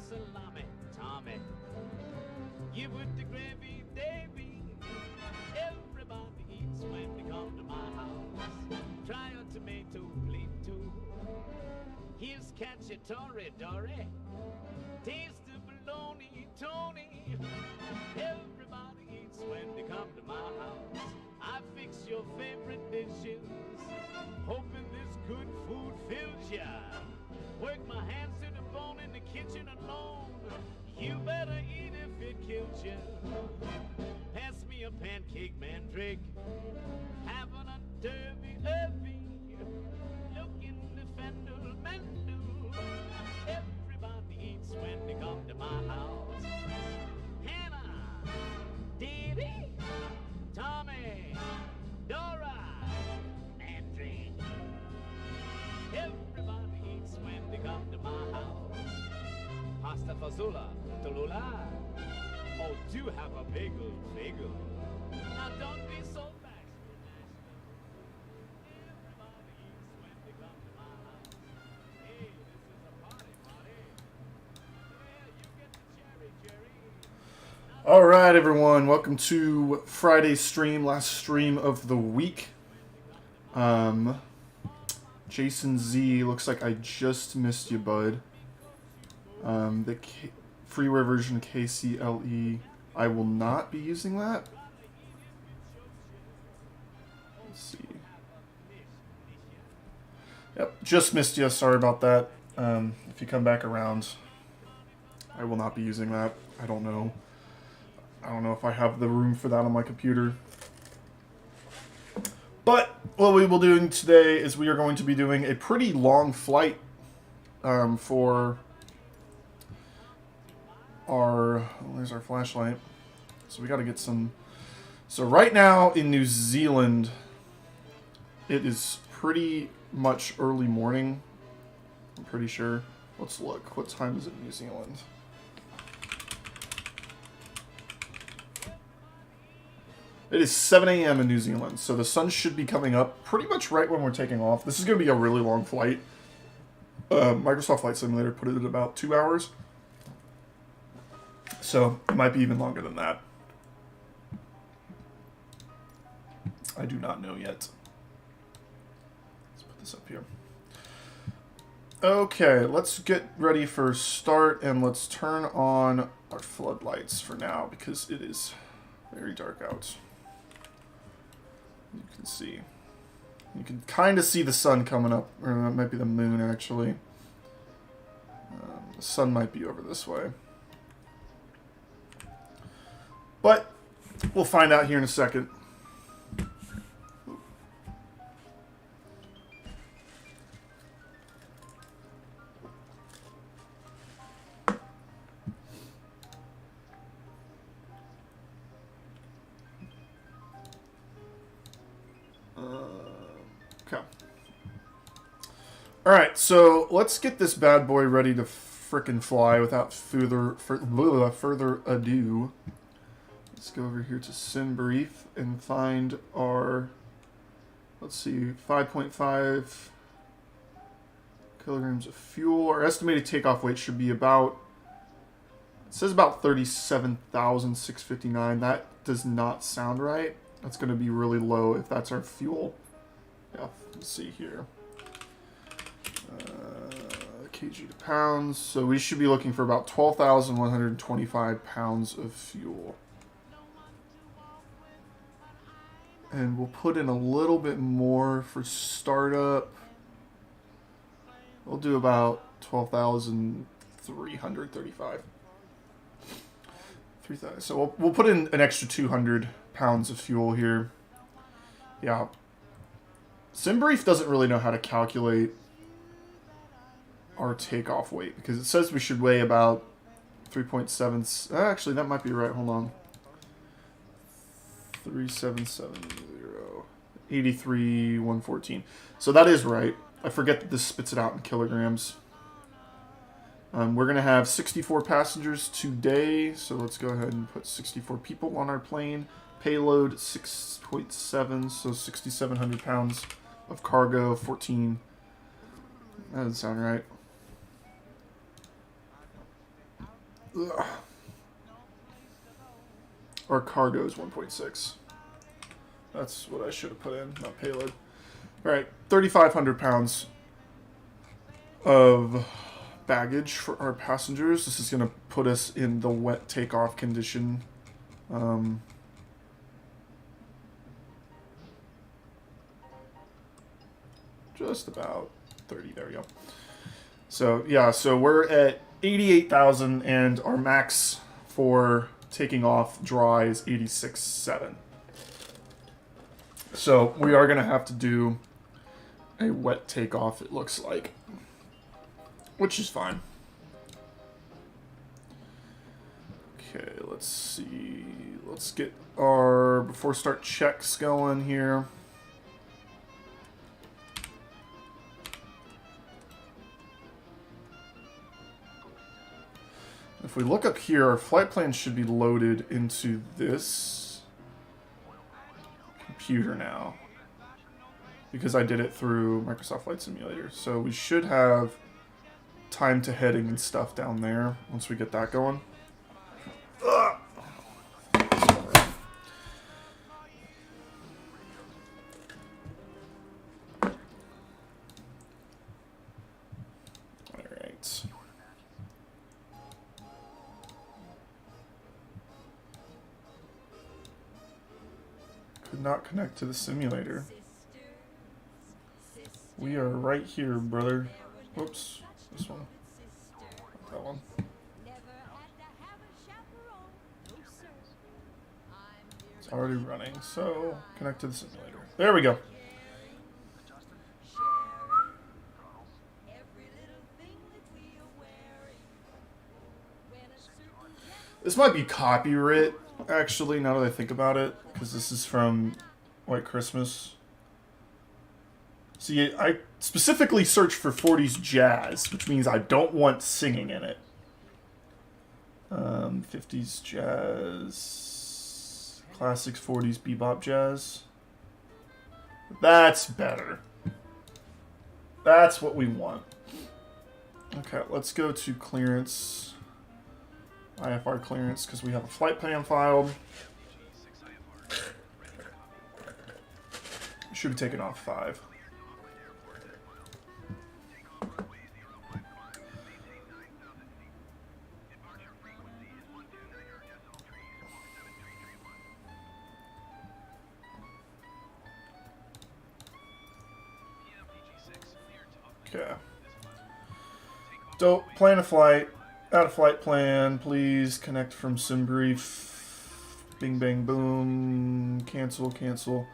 salami, Tommy. You put the gravy, Davy. Everybody eats when they come to my house. Try a tomato, please too. Here's cacciatore, Dory. Taste the bologna, Tony. Everybody eats when they come to my house. I fix your favorite dishes, hoping this good food fills ya. Work my hands to the bone in the kitchen alone. You better eat if it kills ya. Pass me a pancake, mandrake. Having a derby. Look in the fender, mendel. Everybody eats when they come to my house. Hannah, Dee, Tommy, Dora, Mandrake. Everybody eats when they come to my house. Pasta fazola, Tallulah. Oh, do have a bagel. Now don't be so bashful, Everybody eats when they come to my house. Hey, this is a party. Yeah, you get the cherry, Jerry. All right, everyone. Welcome to Friday's stream, last stream of the week. Jason Z, looks like I just missed you, bud. The freeware version KCLE, I will not be using that. Let's see. Yep, just missed you. Sorry about that. If you come back around, I will not be using that. I don't know if I have the room for that on my computer. But what we will be doing today is we are going to be doing a pretty long flight for our... There's our flashlight. So we got to get some... So right now in New Zealand, it is pretty much early morning. I'm pretty sure. Let's look. What time is it in New Zealand? It is 7 a.m. in New Zealand, so the sun should be coming up pretty much right when we're taking off. This is going to be a really long flight. Microsoft Flight Simulator put it at about 2 hours. So it might be even longer than that. I do not know yet. Let's put this up here. Okay, let's get ready for start, and let's turn on our floodlights for now, because it is very dark out. You can see. You can kind of see the sun coming up, or that might be the moon, actually. The sun might be over this way. But we'll find out here in a second. Okay. Alright, so let's get this bad boy ready to frickin' fly without further ado. Let's go over here to SimBrief and find our, let's see, 5.5 kilograms of fuel. Our estimated takeoff weight should be about, it says about 37,659. That does not sound right. That's going to be really low if that's our fuel. Yeah, let's see here. Kg to pounds. So we should be looking for about 12,125 pounds of fuel. And we'll put in a little bit more for startup. We'll do about 12,335. 3,000. So we'll put in an extra 200 pounds of fuel here. Yeah. SimBrief doesn't really know how to calculate our takeoff weight, because it says we should weigh about 3.7. Actually, that might be right. Hold on. 3770. 83,114. So that is right. I forget that this spits it out in kilograms. We're going to have 64 passengers today, so let's go ahead and put 64 people on our plane. Payload 6.7, so 6,700 pounds of cargo, 14. That doesn't sound right. Ugh. Our cargo is 1.6. That's what I should have put in, not payload. All right, 3,500 pounds of baggage for our passengers. This is going to put us in the wet takeoff condition. Just about 30. There we go. So yeah, so we're at 88,000, and our max for taking off dry is 86.7. So we are going to have to do a wet takeoff, it looks like, which is fine. Okay, let's see. Let's get our before start checks going here. If we look up here, our flight plan should be loaded into this computer now, because I did it through Microsoft Flight Simulator. So we should have time to heading and stuff down there once we get that going. Ugh. Alright. Could not connect to the simulator. We are right here, brother. Whoops. This one. That one. It's already running, so connect to the simulator. There we go. This might be copyright, actually, now that I think about it, because this is from White Christmas. See, I specifically searched for 40s jazz, which means I don't want singing in it. 50s jazz, classics, 40s bebop jazz. That's better. That's what we want. Okay, let's go to clearance, IFR clearance, because we have a flight plan filed. We should be taking off 5. Okay. Don't plan a flight. Add a flight plan. Please connect from SimBrief. Bing, bang, boom. Cancel, cancel.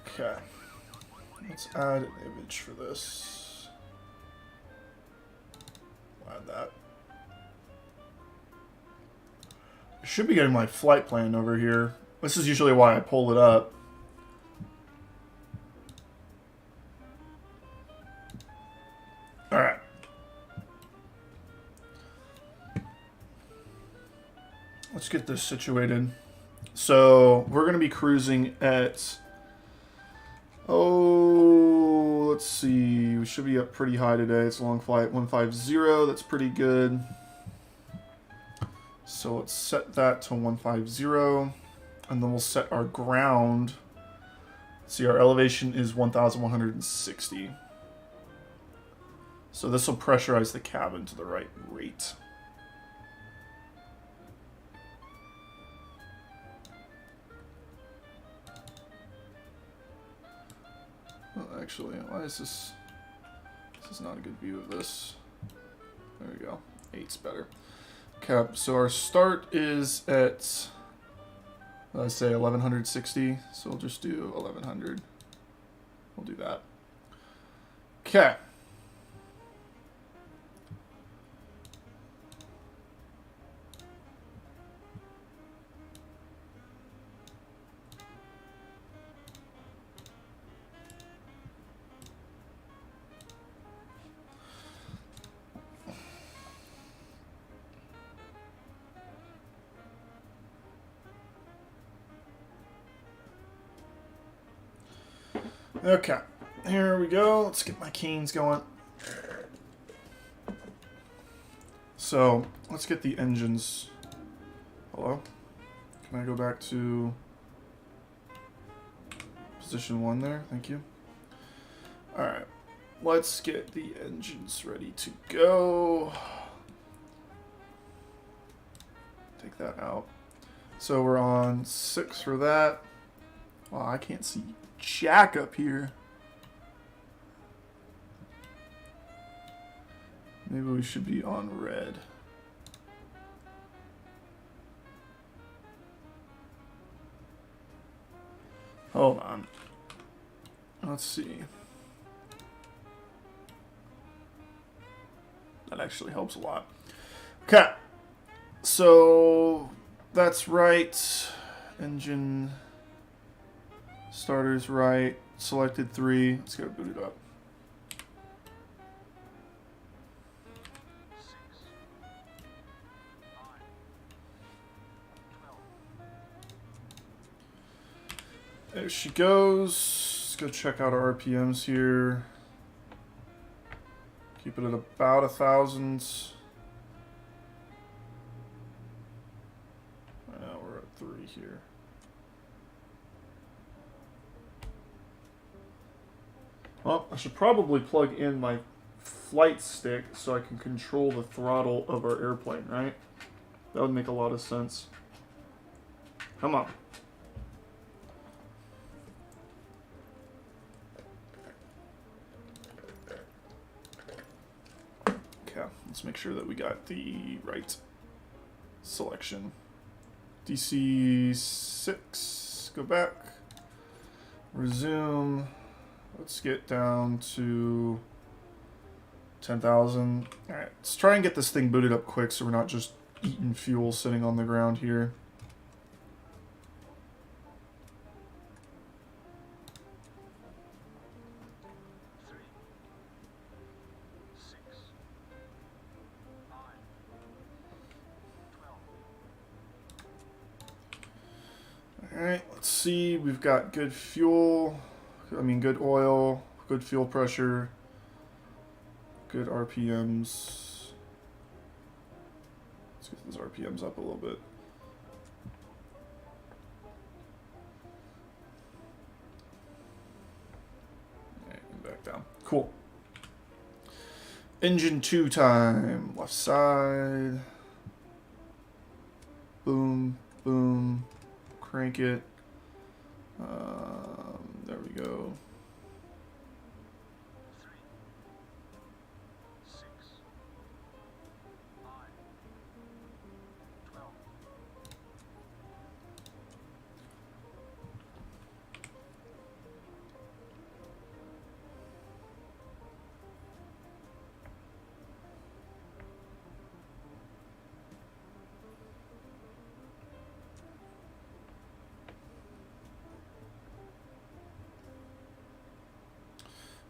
Okay. Let's add an image for this. Add that. I should be getting my flight plan over here. This is usually why I pull it up. Alright. Let's get this situated. So, we're going to be cruising at... Oh, let's see. We should be up pretty high today. It's a long flight. 150. That's pretty good. So, let's set that to 150. And then we'll set our ground. See, our elevation is 1,160. So this will pressurize the cabin to the right rate. Well, actually, why is this? This is not a good view of this. There we go. 8's better. Okay, so our start is at, let's say 1,160. So we'll just do 1,100. We'll do that. Okay. Okay, here we go. Let's get my keys going. So let's get the engines. Hello? Can I go back to position 1 there? Thank you. Alright. Let's get the engines ready to go. Take that out. So we're on 6 for that. Wow, I can't see jack up here. Maybe we should be on red. Hold on. Let's see. That actually helps a lot. Okay. So that's right. Engine starters right. Selected 3. Let's go boot it up. There she goes. Let's go check out our RPMs here. Keep it at about 1,000. Right now we're at 3 here. Well, I should probably plug in my flight stick so I can control the throttle of our airplane, right? That would make a lot of sense. Come on. Okay, let's make sure that we got the right selection. DC-6, go back, resume. Let's get down to 10,000. All right, let's try and get this thing booted up quick so we're not just eating fuel sitting on the ground here. Alright, let's see. We've got good fuel. I mean, good oil, good fuel pressure, good RPMs. Let's get those RPMs up a little bit. Alright, and back down. Cool. Engine 2 time. Left side. Boom, boom. Crank it. There we go.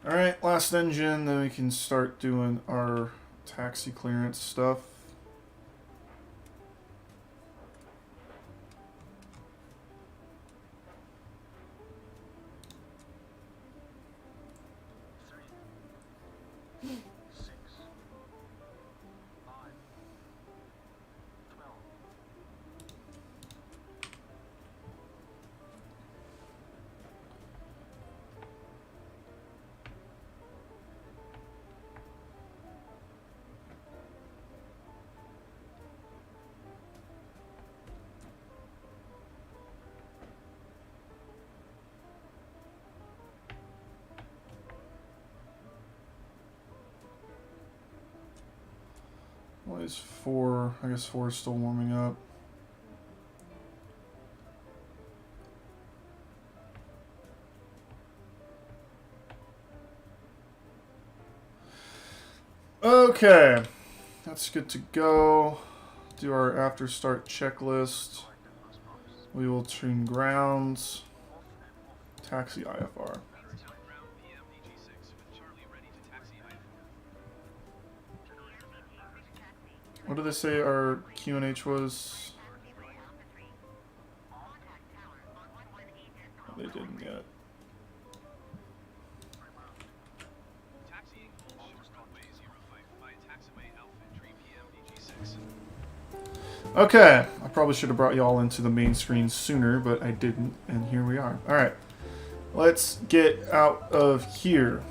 Alright, last engine, then we can start doing our taxi clearance stuff. What is 4? I guess 4 is still warming up. Okay, that's good to go. Do our after start checklist. We will tune grounds. Taxi IFR. What did they say our QNH was? Oh, they didn't yet. Okay, I probably should have brought you all into the main screen sooner, but I didn't, and here we are. All right, let's get out of here.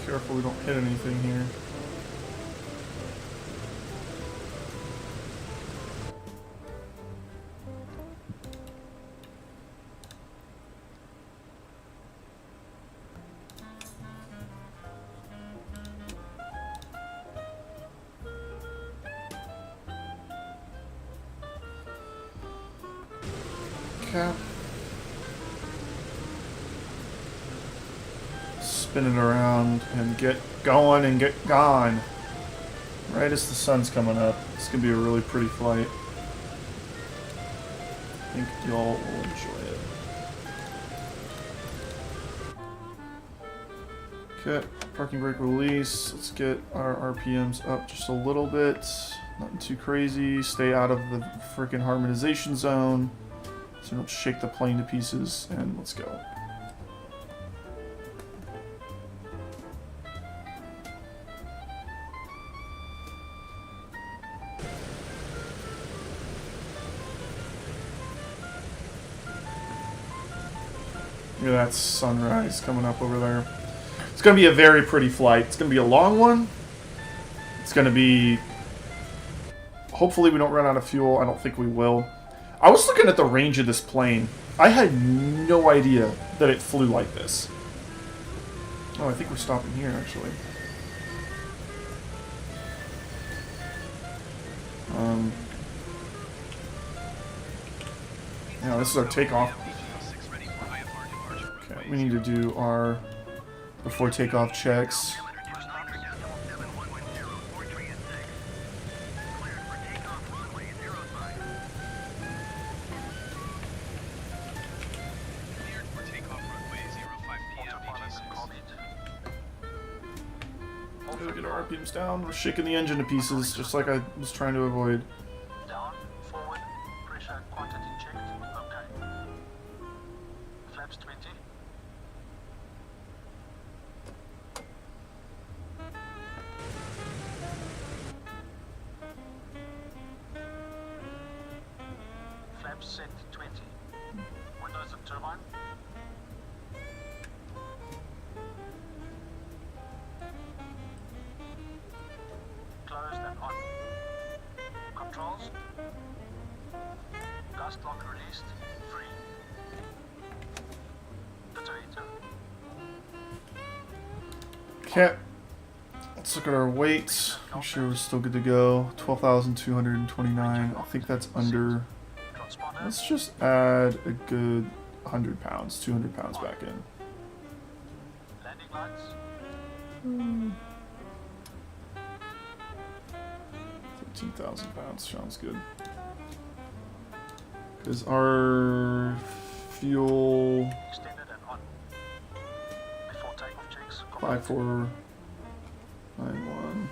Careful we don't hit anything here. Okay. Spin it around and get going and get gone. Right as the sun's coming up. It's going to be a really pretty flight. I think y'all will enjoy it. Okay, parking brake release. Let's get our RPMs up just a little bit. Nothing too crazy. Stay out of the freaking harmonization zone so don't shake the plane to pieces. And let's go. Look at that sunrise coming up over there. It's going to be a very pretty flight. It's going to be a long one. It's going to be... Hopefully we don't run out of fuel. I don't think we will. I was looking at the range of this plane. I had no idea that it flew like this. Oh, I think we're stopping here, actually. Yeah, this is our takeoff. Okay, we need to do our before takeoff checks. Get our RPMs down. We're shaking the engine to pieces, just like I was trying to avoid. Down, forward, pressure, quantity checked. Okay. Flaps 20. Flaps set 20. Windows and turbine. Closed and on. Controls. Dust lock released. Free. Potato. Okay. Let's look at our weights. Make sure we're still good to go. 12,229. I think that's under. Transponder. Let's just add a good 100 pounds, 200 pounds back in. Landing lights. 13,000 pounds sounds good. Is our fuel Extended and on. Before takeoff checks. 5491?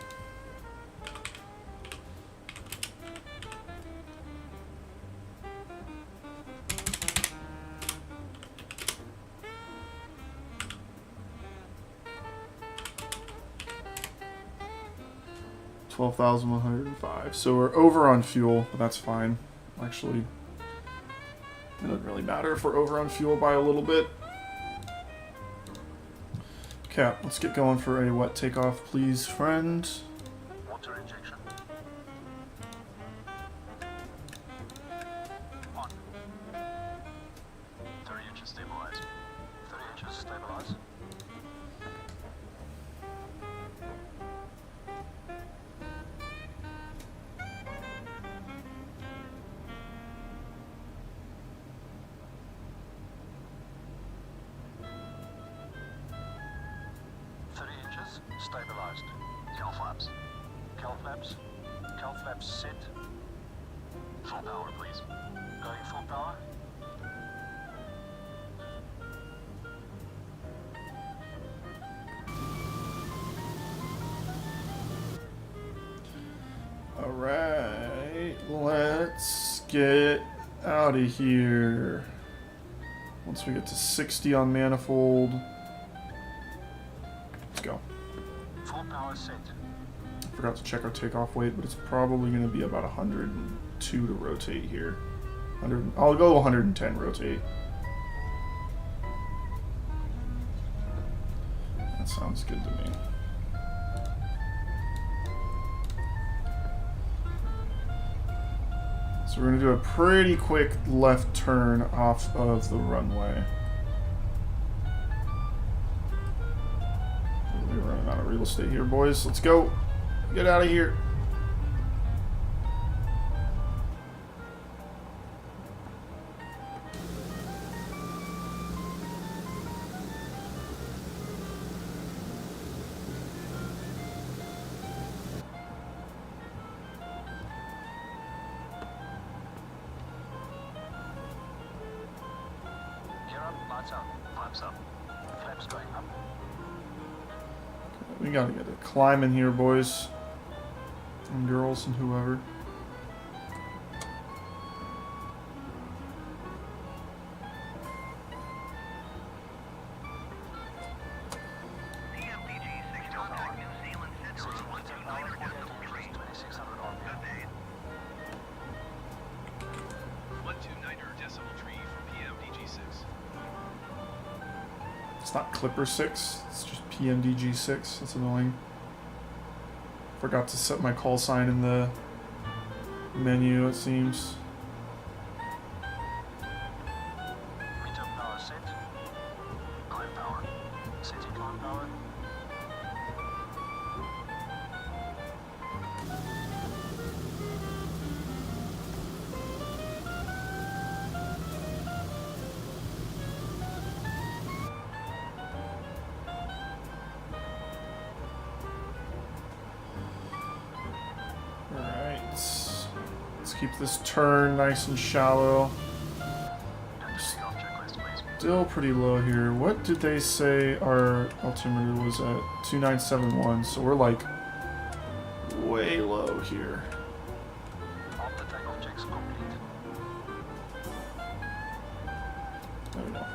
$12,105. So we're over on fuel, but that's fine. Actually, it doesn't really matter if we're over on fuel by a little bit. Okay, let's get going for a wet takeoff, please, friend. Water injection. On. 30 inches stabilize. 30 inches stabilize. Stabilized. Cal flaps. Cal flaps. Cal flaps set. Full power, please. Going full power. Alright, let's get out of here. Once we get to 60 on manifold. Let's go. Full power set. Forgot to check our takeoff weight, but it's probably going to be about 102 to rotate here. I'll go 110 rotate. That sounds good to me. So we're going to do a pretty quick left turn off of the runway. We're running out of real estate here, boys. Let's go. Get out of here. Lights up. Flaps up. Flaps going up. We gotta get a climb in here, boys. And girls and whoever. PMDG-6 contact New Zealand Central 129er.3. 2600 on. Good day. 129er.3 from PMDG-6. It's not Clipper 6, it's just PMDG 6. That's annoying. Forgot to set my call sign in the menu, it seems. Meter power set. Climb power. Setting climb power. Alright. Let's keep this turn nice and shallow. Takeoff checklist, please. Still pretty low here. What did they say our altimeter was at? 2971, so we're like way low here. All the takeoff checks complete. There we go.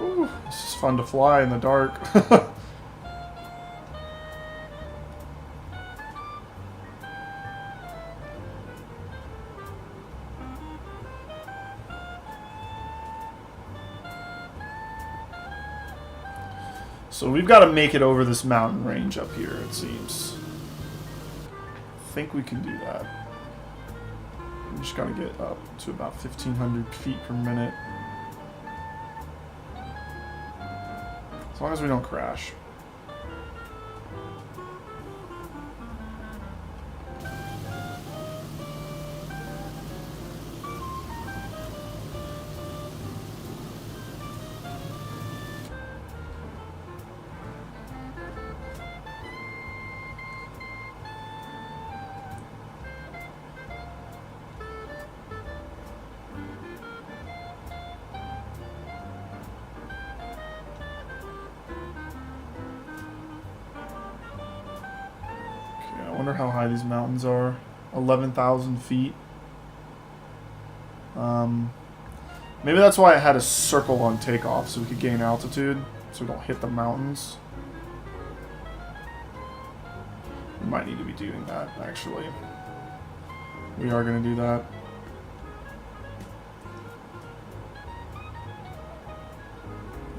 Ooh, this is fun to fly in the dark. So we've got to make it over this mountain range up here, it seems. I think we can do that. We just got to get up to about 1,500 feet per minute. As long as we don't crash. I wonder how high these mountains are. 11,000 feet. Maybe that's why I had a circle on takeoff, so we could gain altitude, so we don't hit the mountains. We might need to be doing that, actually. We are going to do that.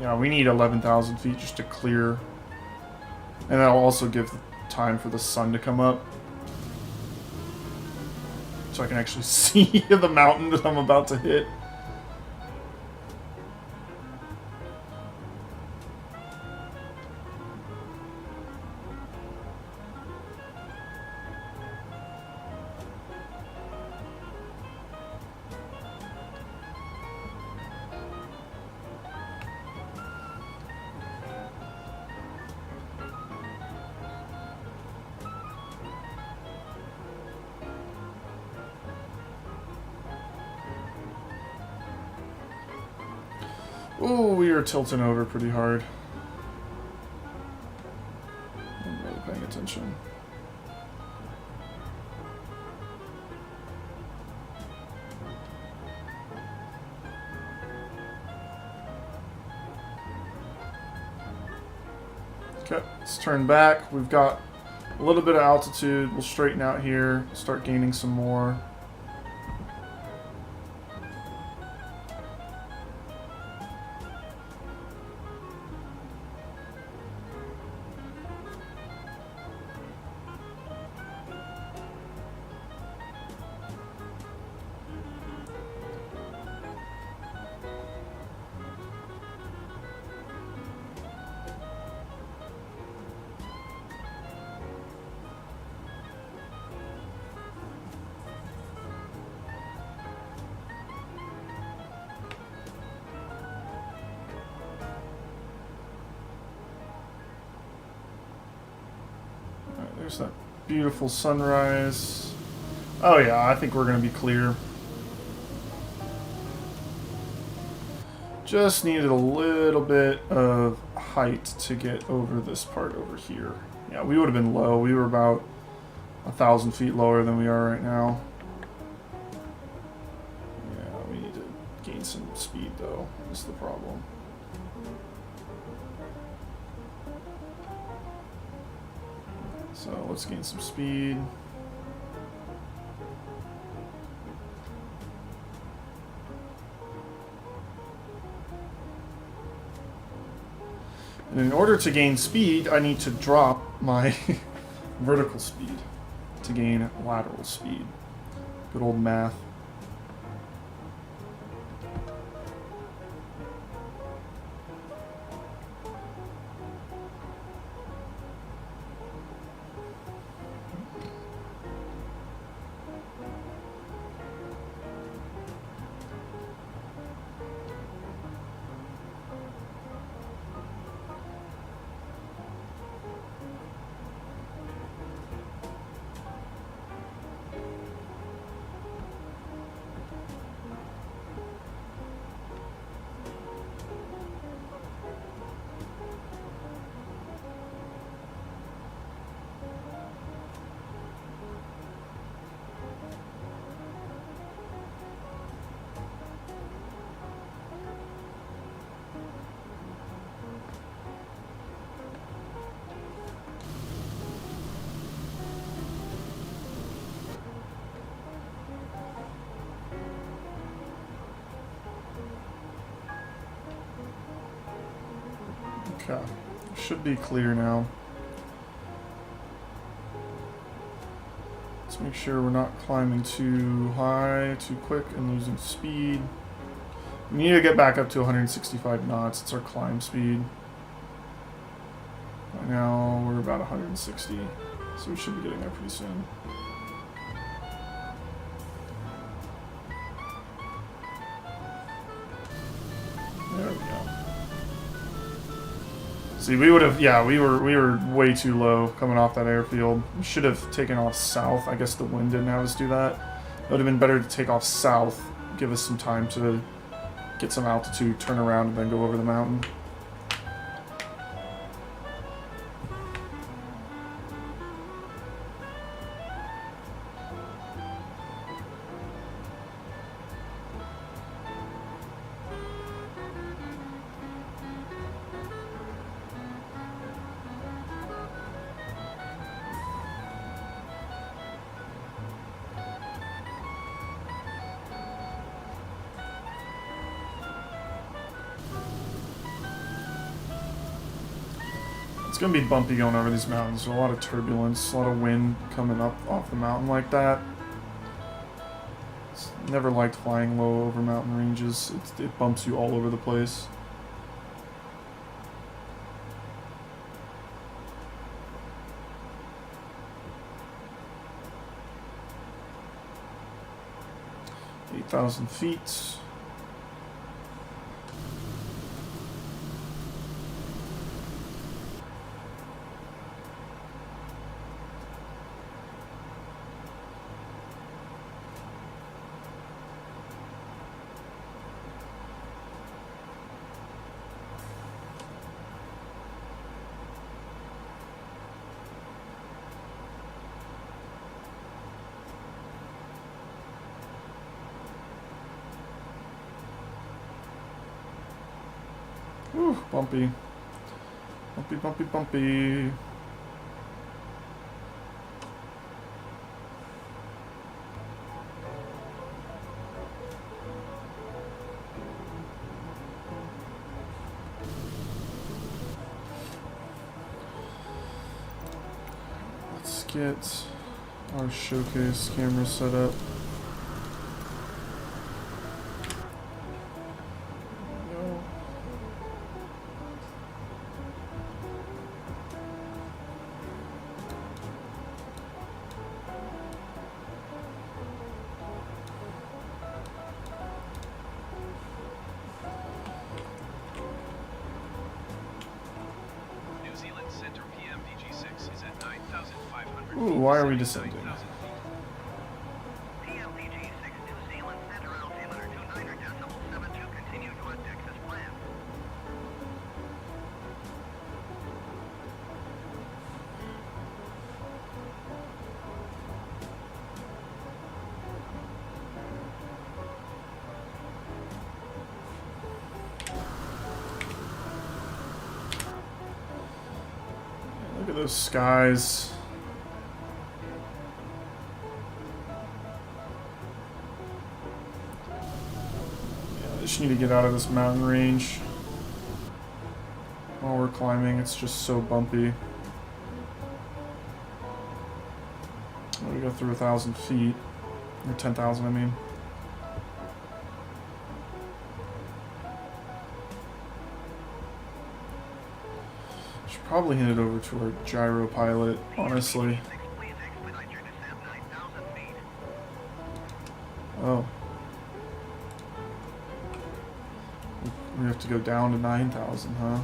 Yeah, we need 11,000 feet just to clear. And that'll also give time for the sun to come up. So I can actually see the mountain that I'm about to hit. Ooh, we are tilting over pretty hard. I'm really paying attention. Okay, let's turn back. We've got a little bit of altitude. We'll straighten out here, start gaining some more. There's that beautiful sunrise. Oh yeah, I think we're going to be clear. Just needed a little bit of height to get over this part over here. Yeah, we would have been low. We were about 1,000 feet lower than we are right now. Yeah, we need to gain some speed though. That's the problem. So let's gain some speed. And in order to gain speed, I need to drop my vertical speed to gain lateral speed. Good old math. Okay, should be clear now. Let's make sure we're not climbing too high, too quick, and losing speed. We need to get back up to 165 knots. It's our climb speed. Right now we're about 160, so we should be getting there pretty soon. There we go. See, we would have, yeah, we were way too low coming off that airfield. We should have taken off south. I guess the wind didn't have us do that. It would have been better to take off south, give us some time to get some altitude, turn around, and then go over the mountain. It's going to be bumpy going over these mountains. There's a lot of turbulence, a lot of wind coming up off the mountain like that. Never liked flying low over mountain ranges. It bumps you all over the place. (8,000 feet). Whew, bumpy. Bumpy, bumpy, bumpy. Let's get our showcase camera set up. New Zealand Center PMDG-6 is at 9,500 Ooh, feet. why are we descending? 9,000 feet. PMDG-6 New Zealand Center altimeter 29.72, continue to index as planned. Look at those skies. Yeah, I just need to get out of this mountain range. While we're climbing, it's just so bumpy. We go through 1,000 feet. Or 10,000, I mean. Should probably hand it over to our gyro pilot, honestly. Please expedite your descent 9,000 feet. Oh. We have to go down to 9,000, huh?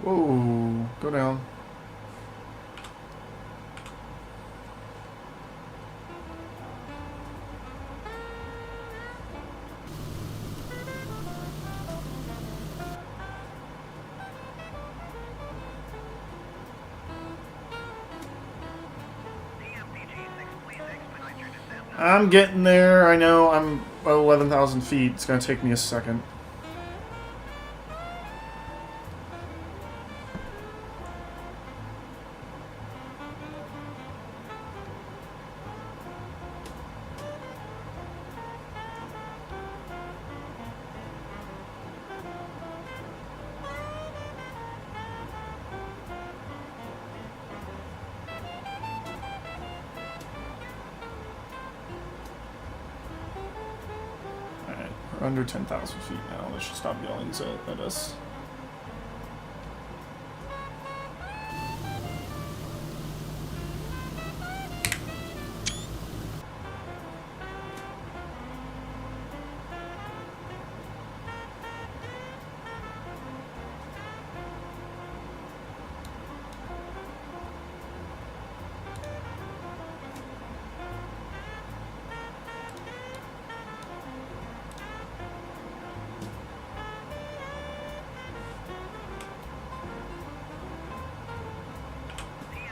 Whoa, go down. PMDG-6, please expedite your descent. I'm getting there. I know I'm at 11,000 feet. It's going to take me a second. Alright, we're under 10,000 feet now. Let's just stop yelling at us.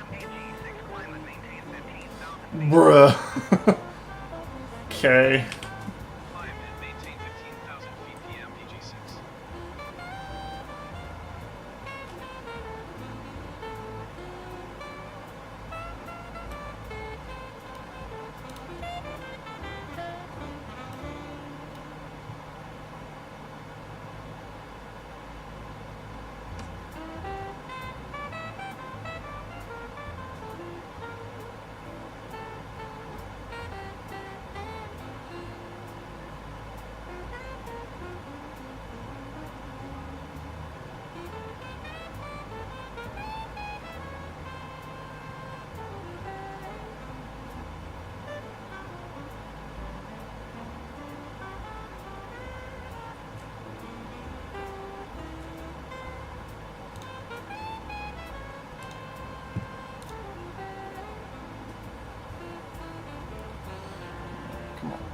PMDG-6 climate maintain 15,000 feet. Bruh. Okay. Climb and maintain 15,000 feet PMDG-6.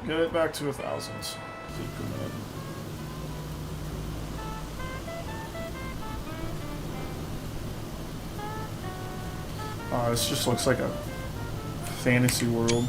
Get it back to 1,000. This just looks like a fantasy world.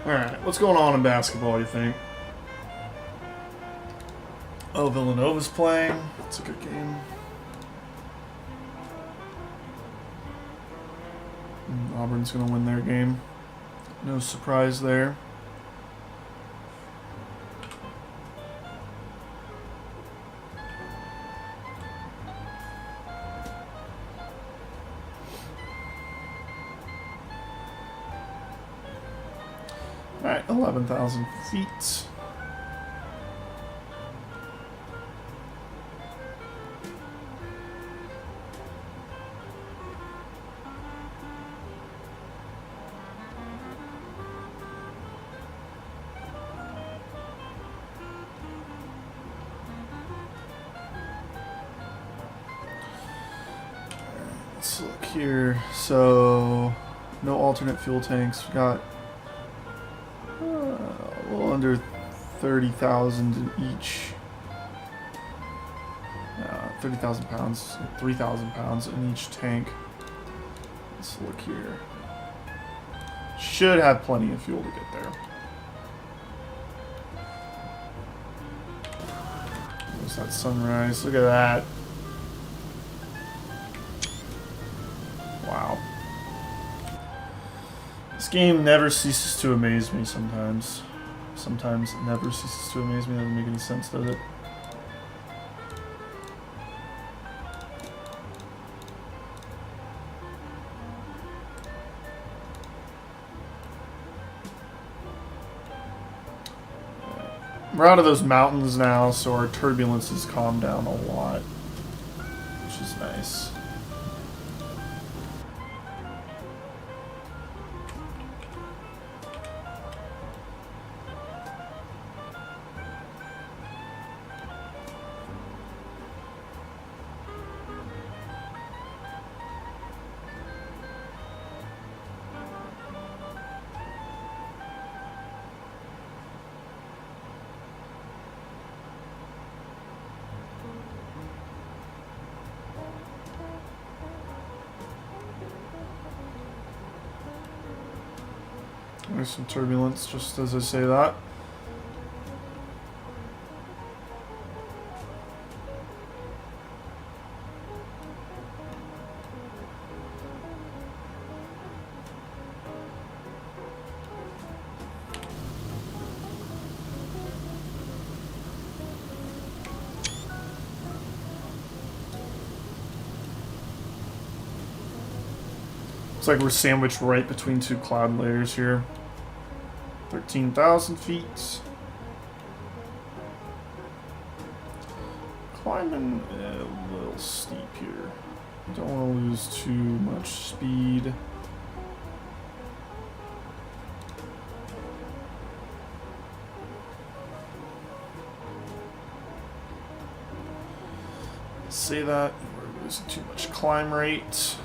Alright, what's going on in basketball, you think? Oh, Villanova's playing. That's a good game. Auburn's going to win their game. No surprise there. Alright, 11,000 feet. Let's look here. So, no alternate fuel tanks. We got a little under 30,000 in each. 30,000 pounds, 3,000 pounds in each tank. Let's look here. Should have plenty of fuel to get there. There's that sunrise. Look at that. Wow. This game never ceases to amaze me sometimes. Sometimes it never ceases to amaze me. That doesn't make any sense, does it? We're out of those mountains now, so our turbulence has calmed down a lot, which is nice. There's some turbulence just as I say that. Looks like we're sandwiched right between two cloud layers here. 13,000 feet. Climbing a little steep here. Don't want to lose too much speed. Say that we're losing too much climb rate.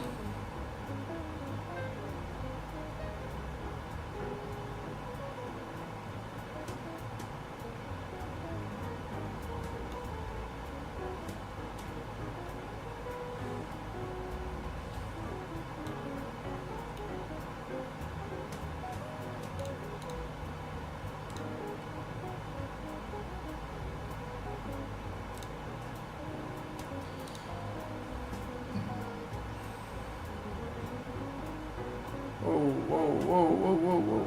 whoa, whoa, whoa, whoa.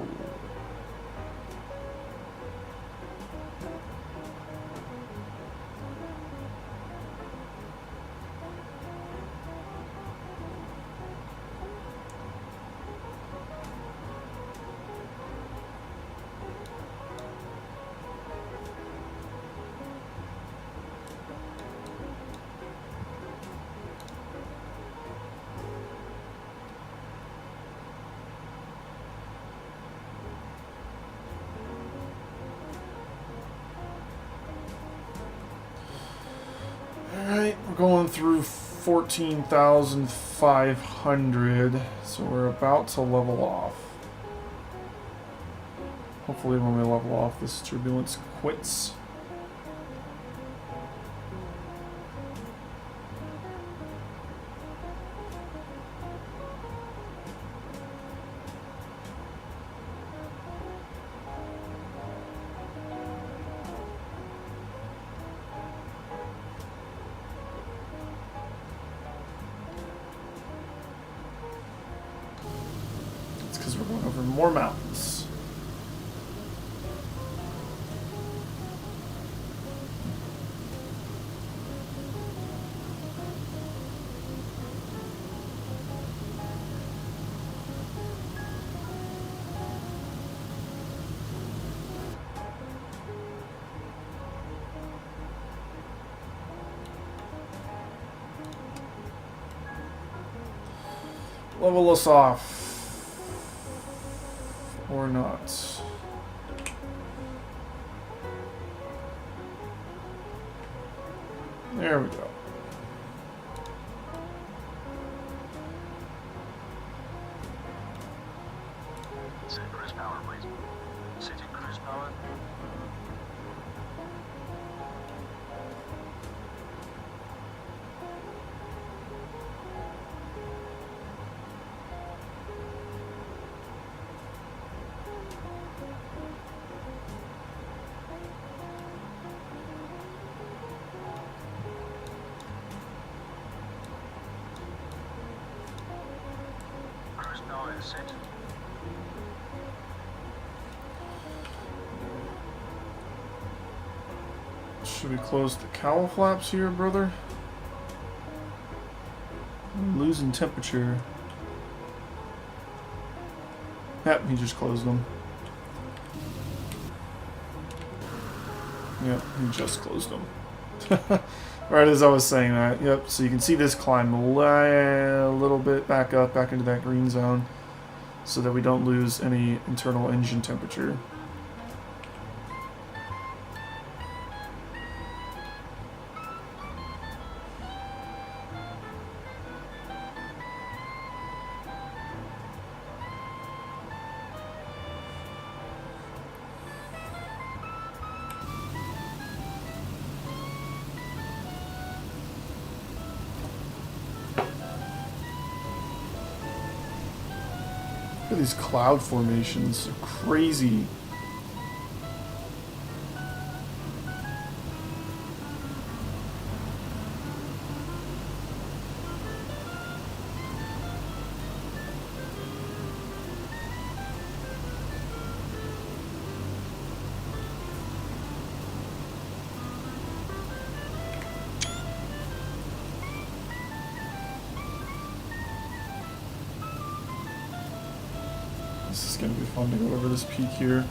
Alright, we're going through 14,500, so we're about to level off. Hopefully when we level off, this turbulence quits. Because we're going over more mountains. Level us off. Or not. There we go. Set cruise power, please. Setting cruise power. Cruise power is set. Should we close the cowl flaps here, brother? I'm losing temperature. Yep, he just closed them. Yep, he just closed them. Right as I was saying that. Yep, so you can see this climb a little bit back up, back into that green zone, so that we don't lose any internal engine temperature. Look at these cloud formations. They're crazy. This is going to be fun to go over this peak here.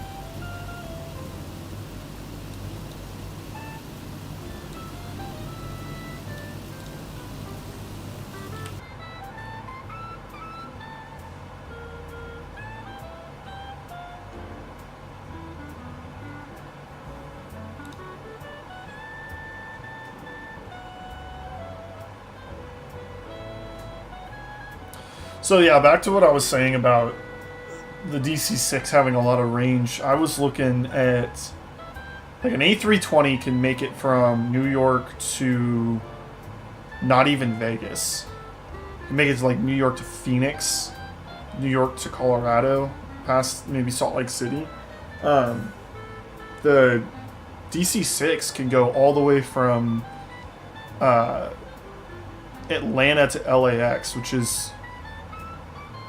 So yeah, back to what I was saying about the DC-6 having a lot of range. I was looking at, like, an A320 can make it from New York to not even Vegas. You can make it to, like, New York to Phoenix, New York to Colorado, past maybe Salt Lake City. The DC-6 can go all the way from Atlanta to LAX, which is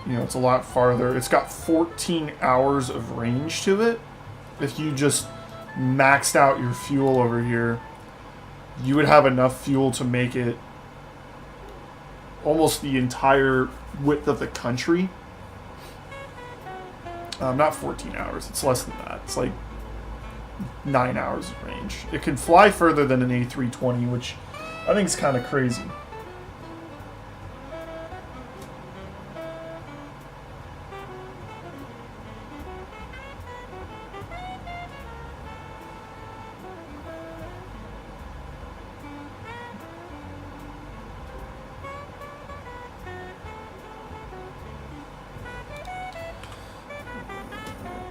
you know, it's a lot farther. It's got 14 hours of range to it. If you just maxed out your fuel over here, you would have enough fuel to make it almost the entire width of the country. Not 14 hours. It's less than that. It's like 9 hours of range. It can fly further than an A320, which I think is kind of crazy.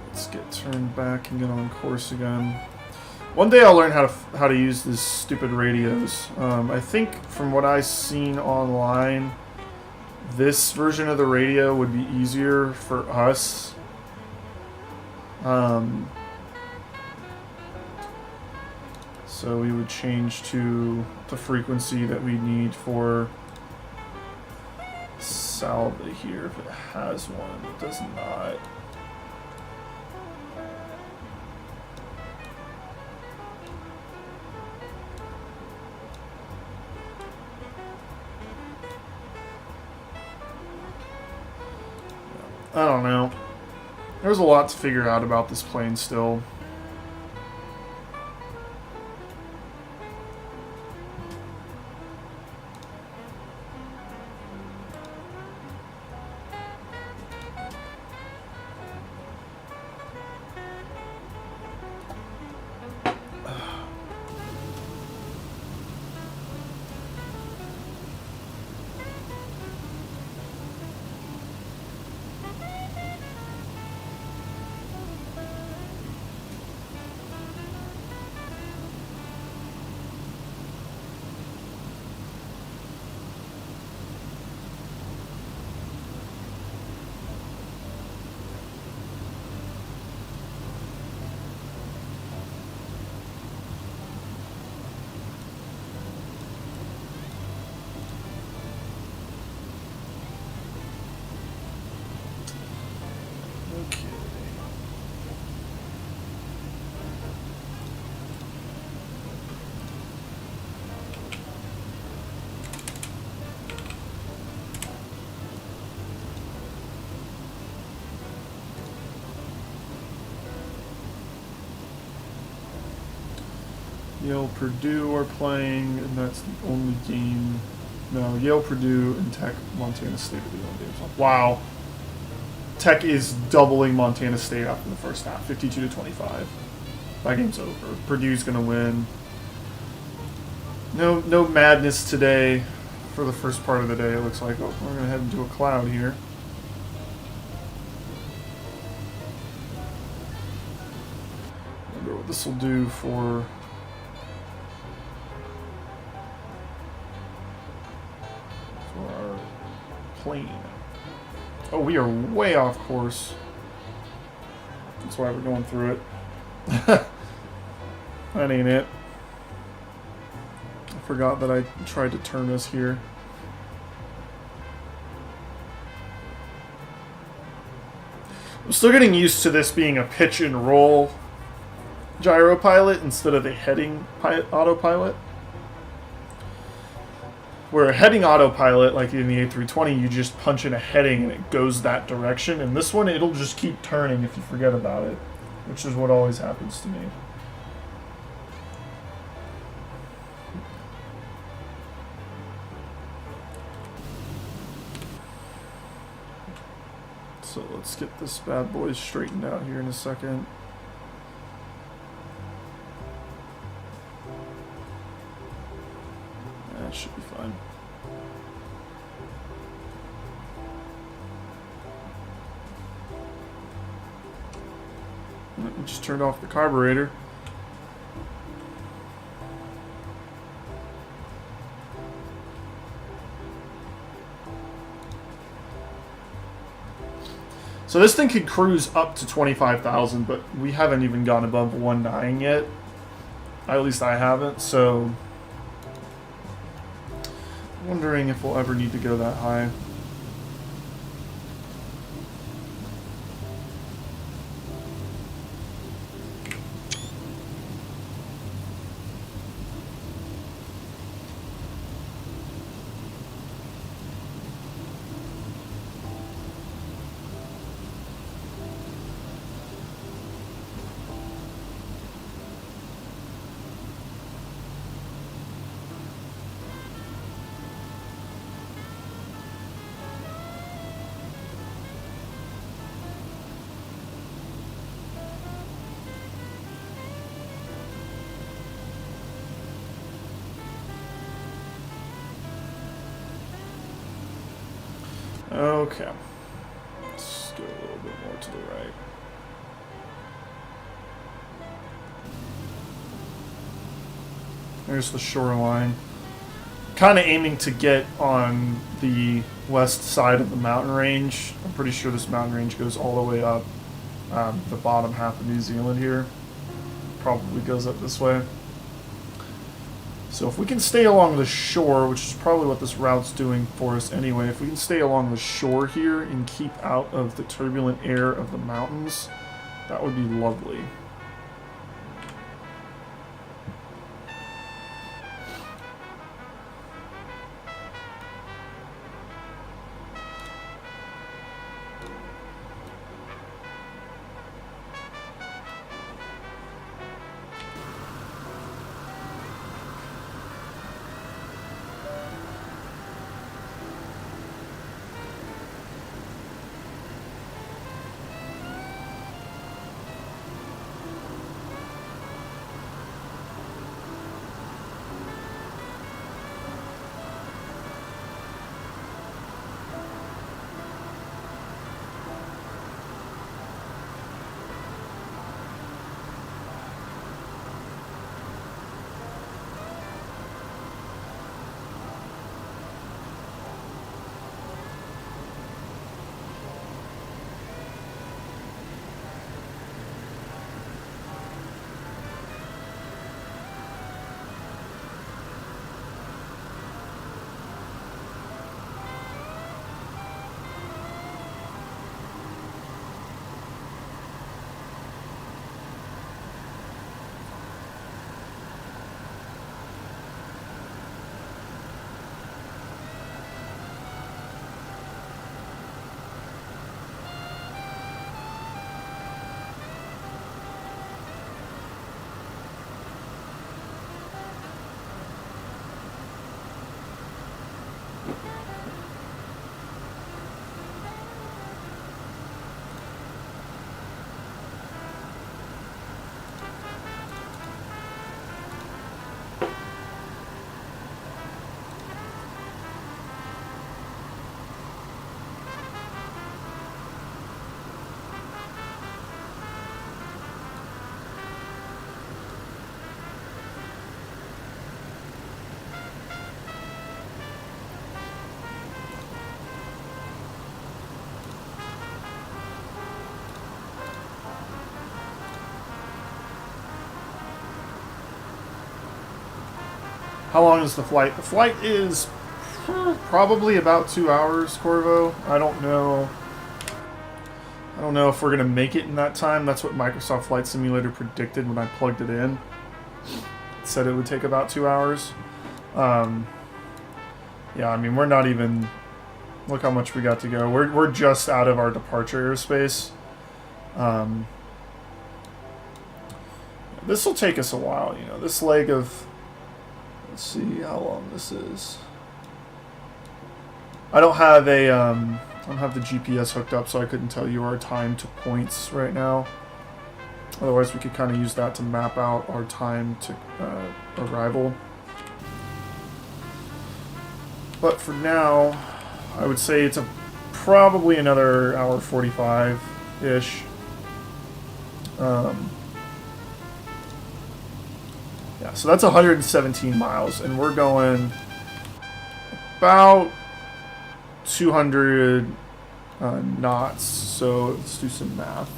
Let's get turned back and get on course again. One day I'll learn how to use these stupid radios. I think from what I've seen online, this version of the radio would be easier for us. So we would change to the frequency that we need for Salva here if it has one. It does not. I don't know. There's a lot to figure out about this plane still. Yale, Purdue are playing, and that's the only game. No, Yale, Purdue, and Tech, Montana State are the only games. Wow. Tech is doubling Montana State after the first half, 52-25. That game's over. Purdue's going to win. No madness today for the first part of the day, it looks like. Oh, we're going to head into a cloud here. Wonder what this will do for our plane. Oh, we are way off course. That's why we're going through it. That ain't it. I forgot that I tried to turn us here. I'm still getting used to this being a pitch and roll gyro pilot instead of a heading autopilot. Where a heading autopilot, like in the A320, you just punch in a heading and it goes that direction. And this one, it'll just keep turning if you forget about it, which is what always happens to me. So let's get this bad boy straightened out here in a second. That should be fine. We just turned off the carburetor. So this thing could cruise up to 25,000, but we haven't even gone above 1.9 yet. At least I haven't, so wondering if we'll ever need to go that high. Okay. Let's go a little bit more to the right. There's the shoreline. Kind of aiming to get on the west side of the mountain range. I'm pretty sure this mountain range goes all the way up the bottom half of New Zealand here. Probably goes up this way. So if we can stay along the shore, which is probably what this route's doing for us anyway, if we can stay along the shore here and keep out of the turbulent air of the mountains, that would be lovely. How long is the flight? The flight is probably about 2 hours, Corvo. I don't know. I don't know if we're going to make it in that time. That's what Microsoft Flight Simulator predicted when I plugged it in. It said it would take about 2 hours. Yeah, I mean, we're not even... Look how much we got to go. We're just out of our departure airspace. This will take us a while, you know. This leg of... Let's see how long this is. I don't have a I don't have the GPS hooked up, so I couldn't tell you our time to points right now. Otherwise, we could kind of use that to map out our time to arrival. But for now, I would say it's probably another hour 45-ish. Yeah, so that's 117 miles, and we're going about 200 knots, so let's do some math.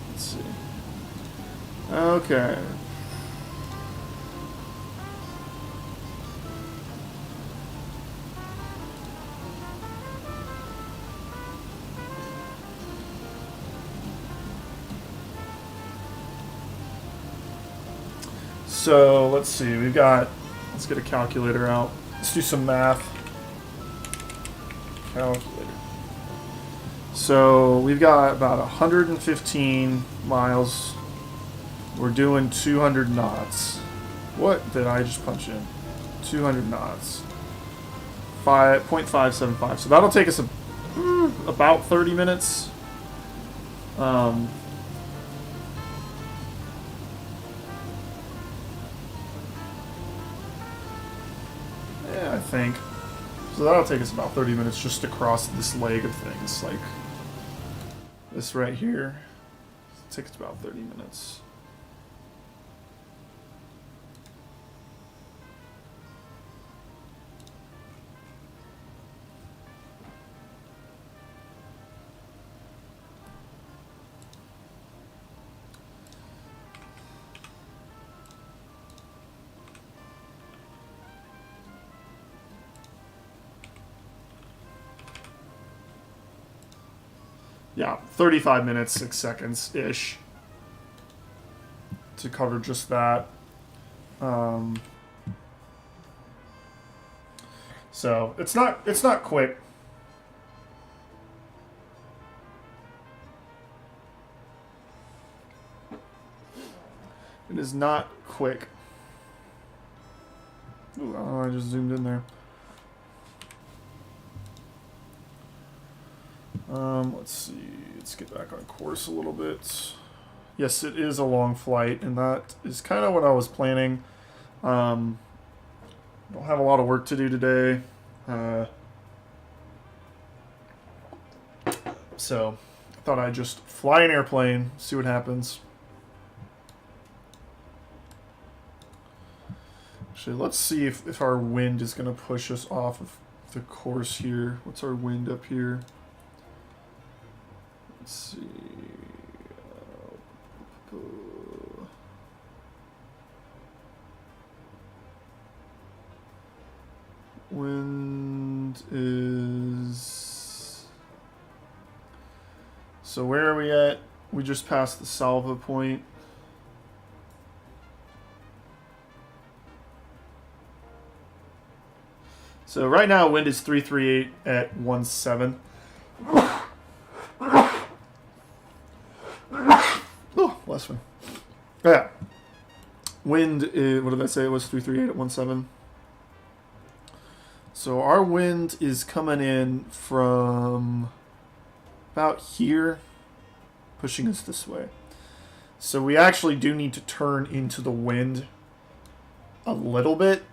Let's see. Okay. So let's see, let's get a calculator out. Let's do some math. Calculator. So we've got about 115 miles. We're doing 200 knots. What did I just punch in? 200 knots. 5.575. So that'll take us about 30 minutes. think. So that'll take us about 30 minutes just to cross this leg of things, like this right here. It'll take us about 30 minutes. Yeah, 35 minutes, 6 seconds-ish to cover just that. So it's not quick. It is not quick. Ooh, oh, I just zoomed in there. Let's see. Let's get back on course a little bit. Yes, it is a long flight, and that is kind of what I was planning. Don't have a lot of work to do today. So I thought I'd just fly an airplane, see what happens. Actually, let's see if our wind is going to push us off of the course here. What's our wind up here? Let's see. Wind is... So where are we at? We just passed the Salva point. So right now wind is 338 at 17. Oh, bless me. Yeah. Wind is, what did I say? It was 338 at 17. So our wind is coming in from about here, pushing us this way. So we actually do need to turn into the wind a little bit,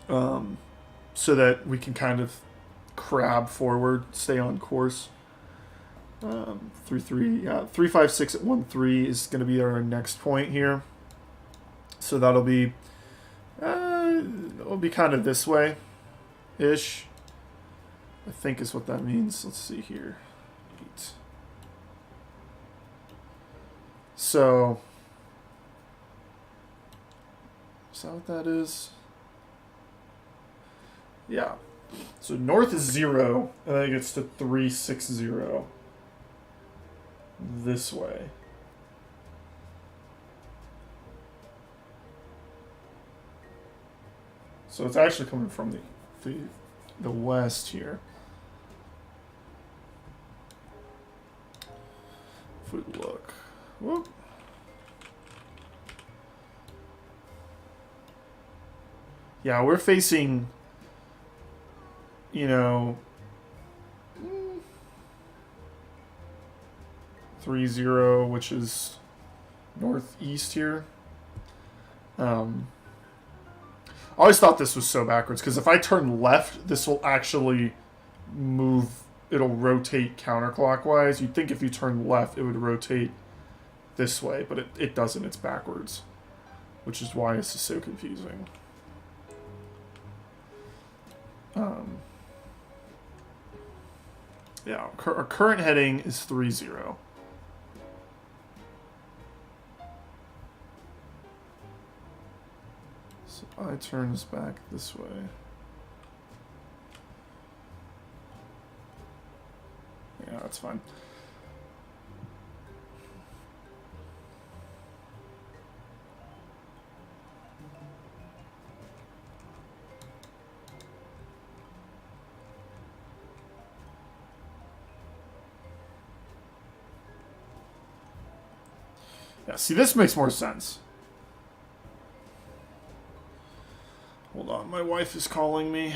so that we can kind of crab forward, stay on course. 356 at 13 is going to be our next point here. So that'll be it'll be kind of this way ish, I think is what that means. Let's see here. 8. So is that what that is? Yeah. So north is 0, and then it gets to 360 this way. So it's actually coming from the west here. If we look. Whoop. Yeah, we're facing, you know, 30, which is northeast here. I always thought this was so backwards, because if I turn left, this will actually move, it'll rotate counterclockwise. You'd think if you turn left, it would rotate this way, but it doesn't, it's backwards, which is why this is so confusing. Yeah, our current heading is 30. So I turn this back this way. Yeah, that's fine. Yeah, see, this makes more sense. Hold on, my wife is calling me.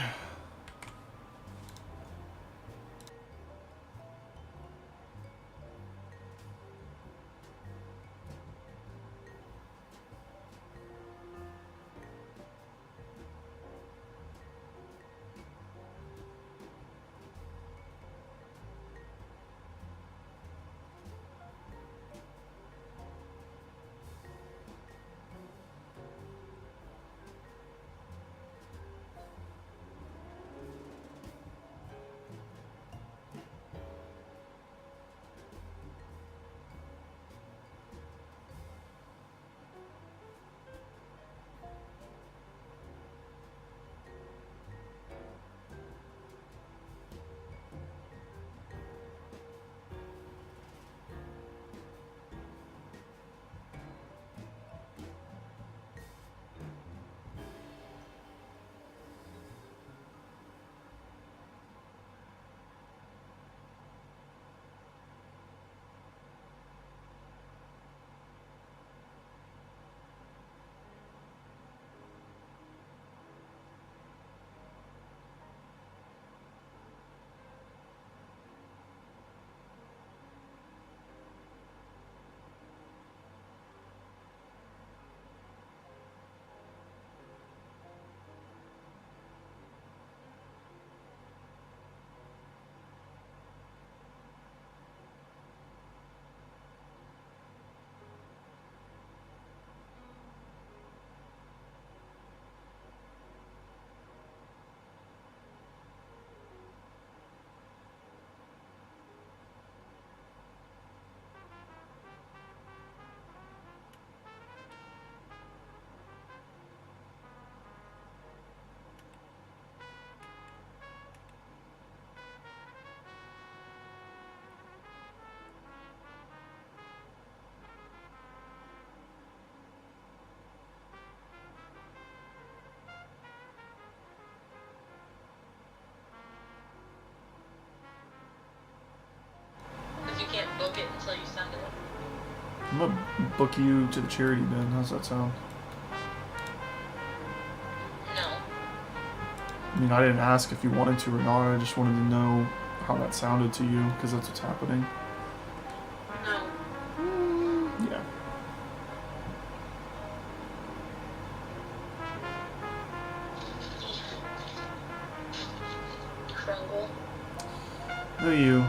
book it until you send it. I'm gonna book you to the charity bin. How's that sound? No. I mean, I didn't ask if you wanted to or not. I just wanted to know how that sounded to you, because that's what's happening. No. Yeah. Crumble. No, you.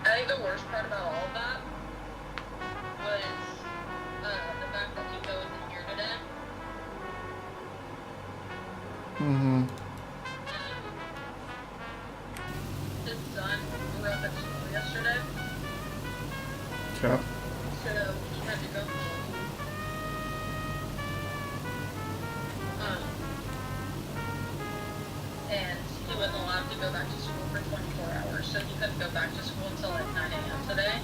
I think the worst part about all of that was the fact that Nico isn't here today. Mm-hmm. His son grew up at school yesterday, Okay. so he had to go home. And he wasn't allowed to go back to school for 24 hours, so he couldn't go back to school until like 9 a.m. today.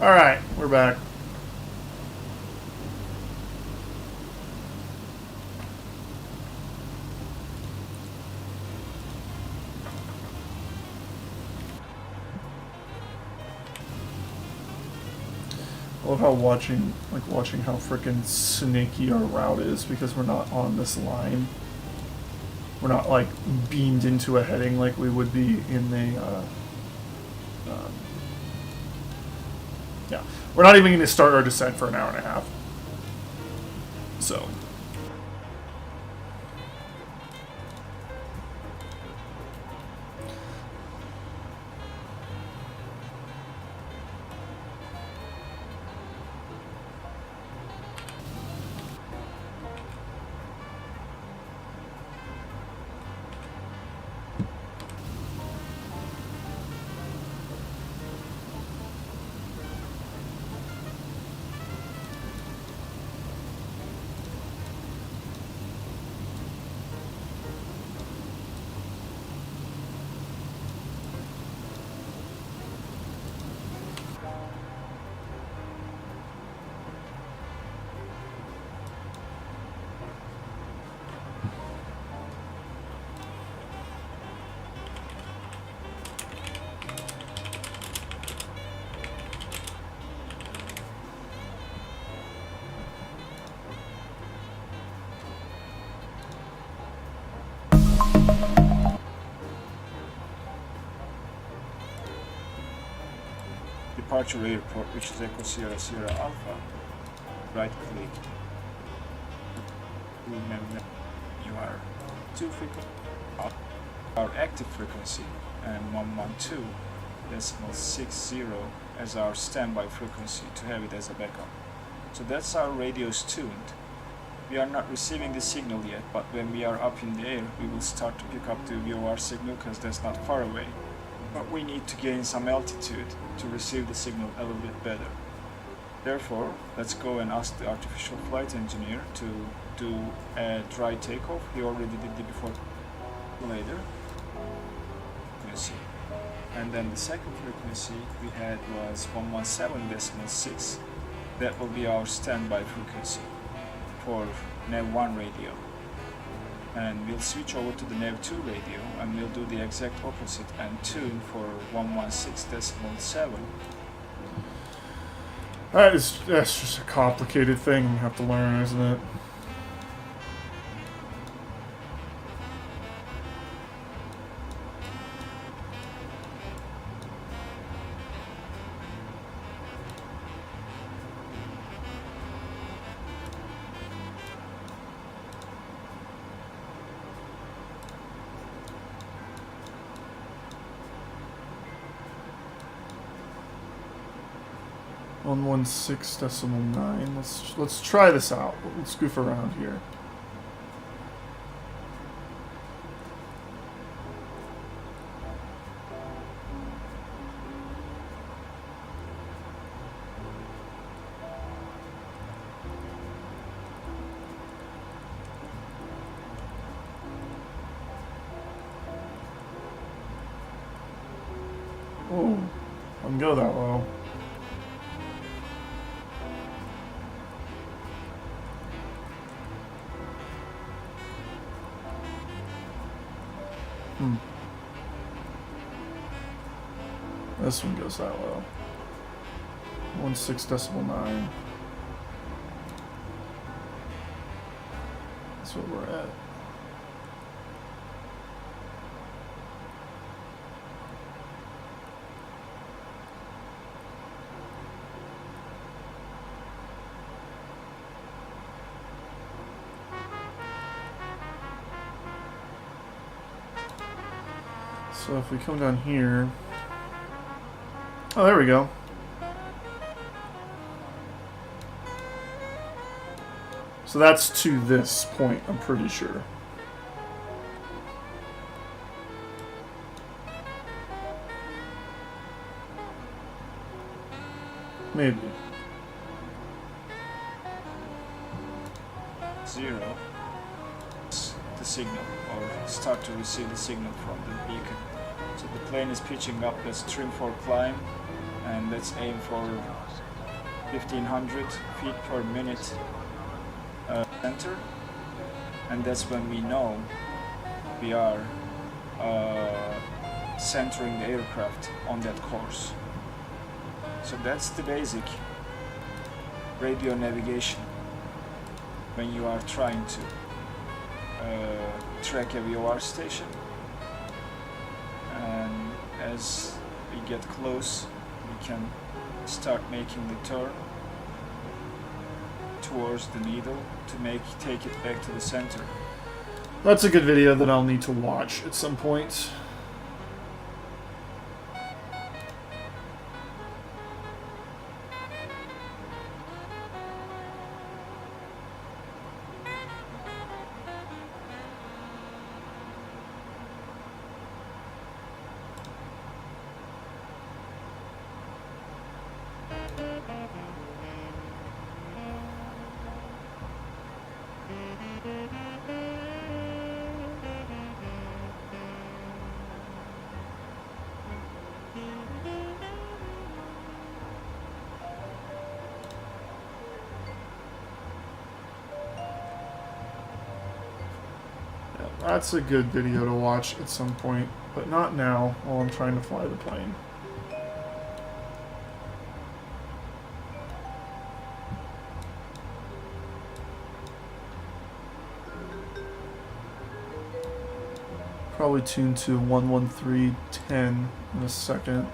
Alright, we're back. I love how watching how frickin' snaky our route is because we're not on this line. We're not like beamed into a heading like we would be in a. Yeah, we're not even going to start our descent for an hour and a half. So. Departure airport, which is Echo Sierra Sierra Alpha. Right click. Remember, you are 2 frequency. Our active frequency and 112.60 as our standby frequency to have it as a backup. So that's our radios tuned. We are not receiving the signal yet, but when we are up in the air, we will start to pick up the VOR signal because that's not far away. But we need to gain some altitude to receive the signal a little bit better. Therefore, let's go and ask the artificial flight engineer to do a dry takeoff. He already did it before. Later, frequency. And then the second frequency we had was 117.6. That will be our standby frequency for Nav 1 radio. And we'll switch over to the Nav 2 radio and we'll do the exact opposite and tune for 116.7. That's just a complicated thing we have to learn, isn't it? .116.9. Let's try this out. Let's goof around here. Oh, I can go that low. This one goes that low. 16.9. That's what we're at. So if we come down here, oh, there we go. So that's to this point, I'm pretty sure. Maybe. 0. The signal, or start to receive the signal from the beacon. So the plane is pitching up, let's trim for climb, and let's aim for 1500 feet per minute center, and that's when we know we are centering the aircraft on that course. So that's the basic radio navigation when you are trying to track a VOR station. And as we get close, we can start making the turn towards the needle to take it back to the center. That's a good video that I'll need to watch at some point. That's a good video to watch at some point, but not now while I'm trying to fly the plane. Probably tune to 113.10 in a second.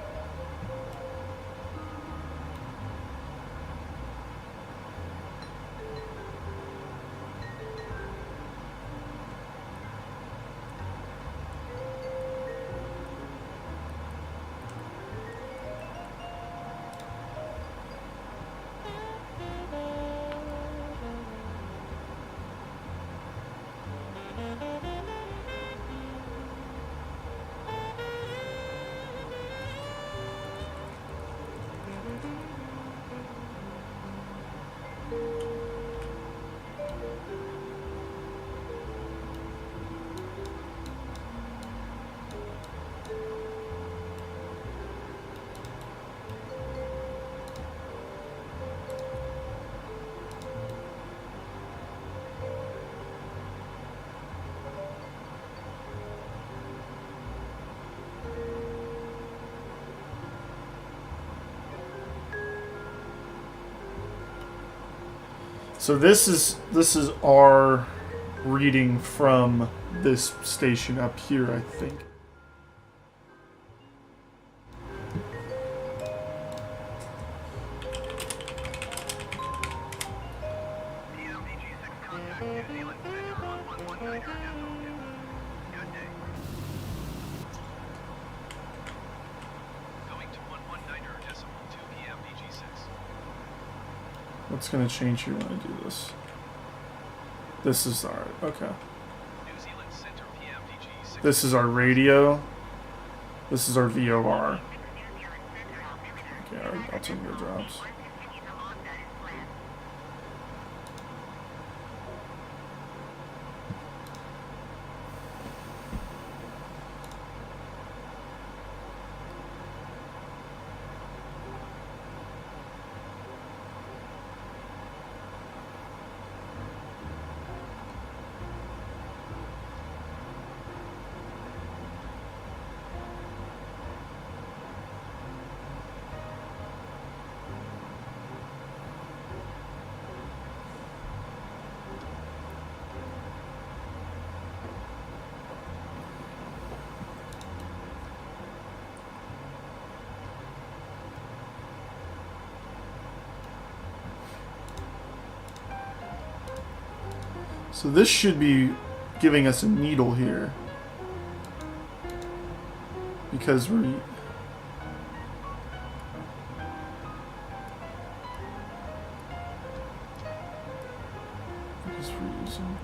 So this is our reading from this station up here, I think. TFDi contact New Zealand Center on 119 decimal 2. Good day. Going to 119 decimal 2 TFDi 6. What's going to change here when I do this? This is our, okay. New Zealand Center PMDG 6. This is our radio. This is our VOR. Okay, I'll turn your drops. So this should be giving us a needle here, because we're just reusing.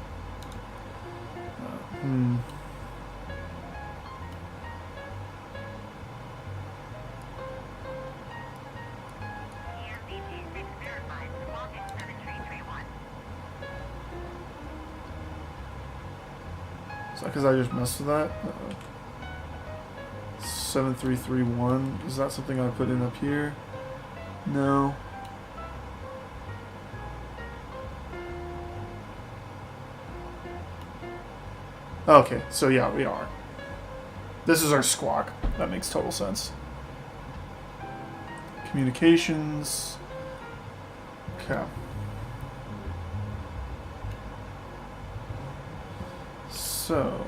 Is that because I just messed with that? 7331. Is that something I put in up here? No. Okay, so yeah, we are. This is our squawk. That makes total sense. Communications. Okay. So.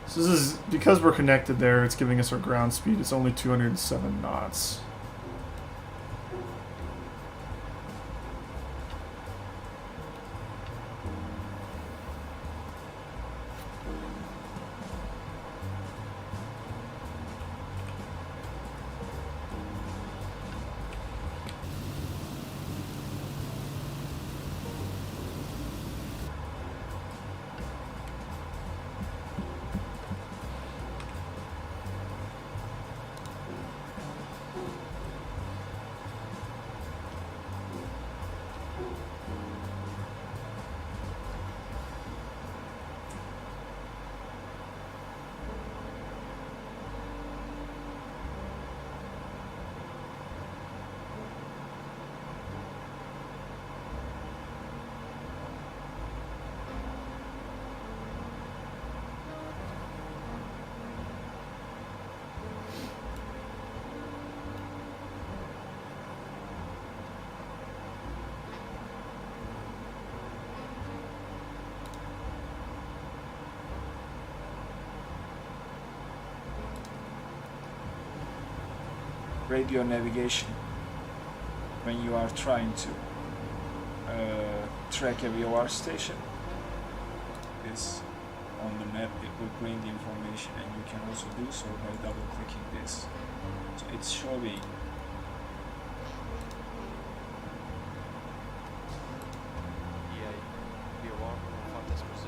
So this is, because we're connected there, it's giving us our ground speed. It's only 207 knots. Radio navigation. When you are trying to track a VOR station, this on the map it will bring the information, and you can also do so by double clicking this. So it's showing VOR 115.0,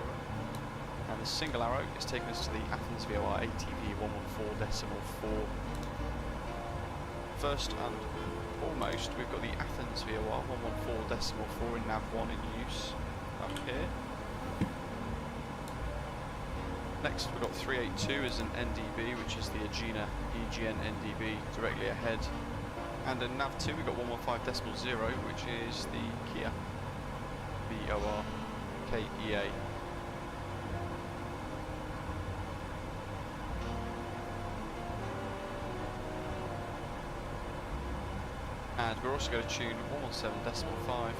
and the single arrow is taking us to the Athens VOR ATV 114.4. First and foremost, we've got the Athens VOR 114.4 in Nav1 in use up here. Next we've got 382 as an NDB, which is the Agena EGN NDB directly ahead. And in Nav2 we've got 115.0, which is the Kia VOR KEA. And we're also going to tune 117.5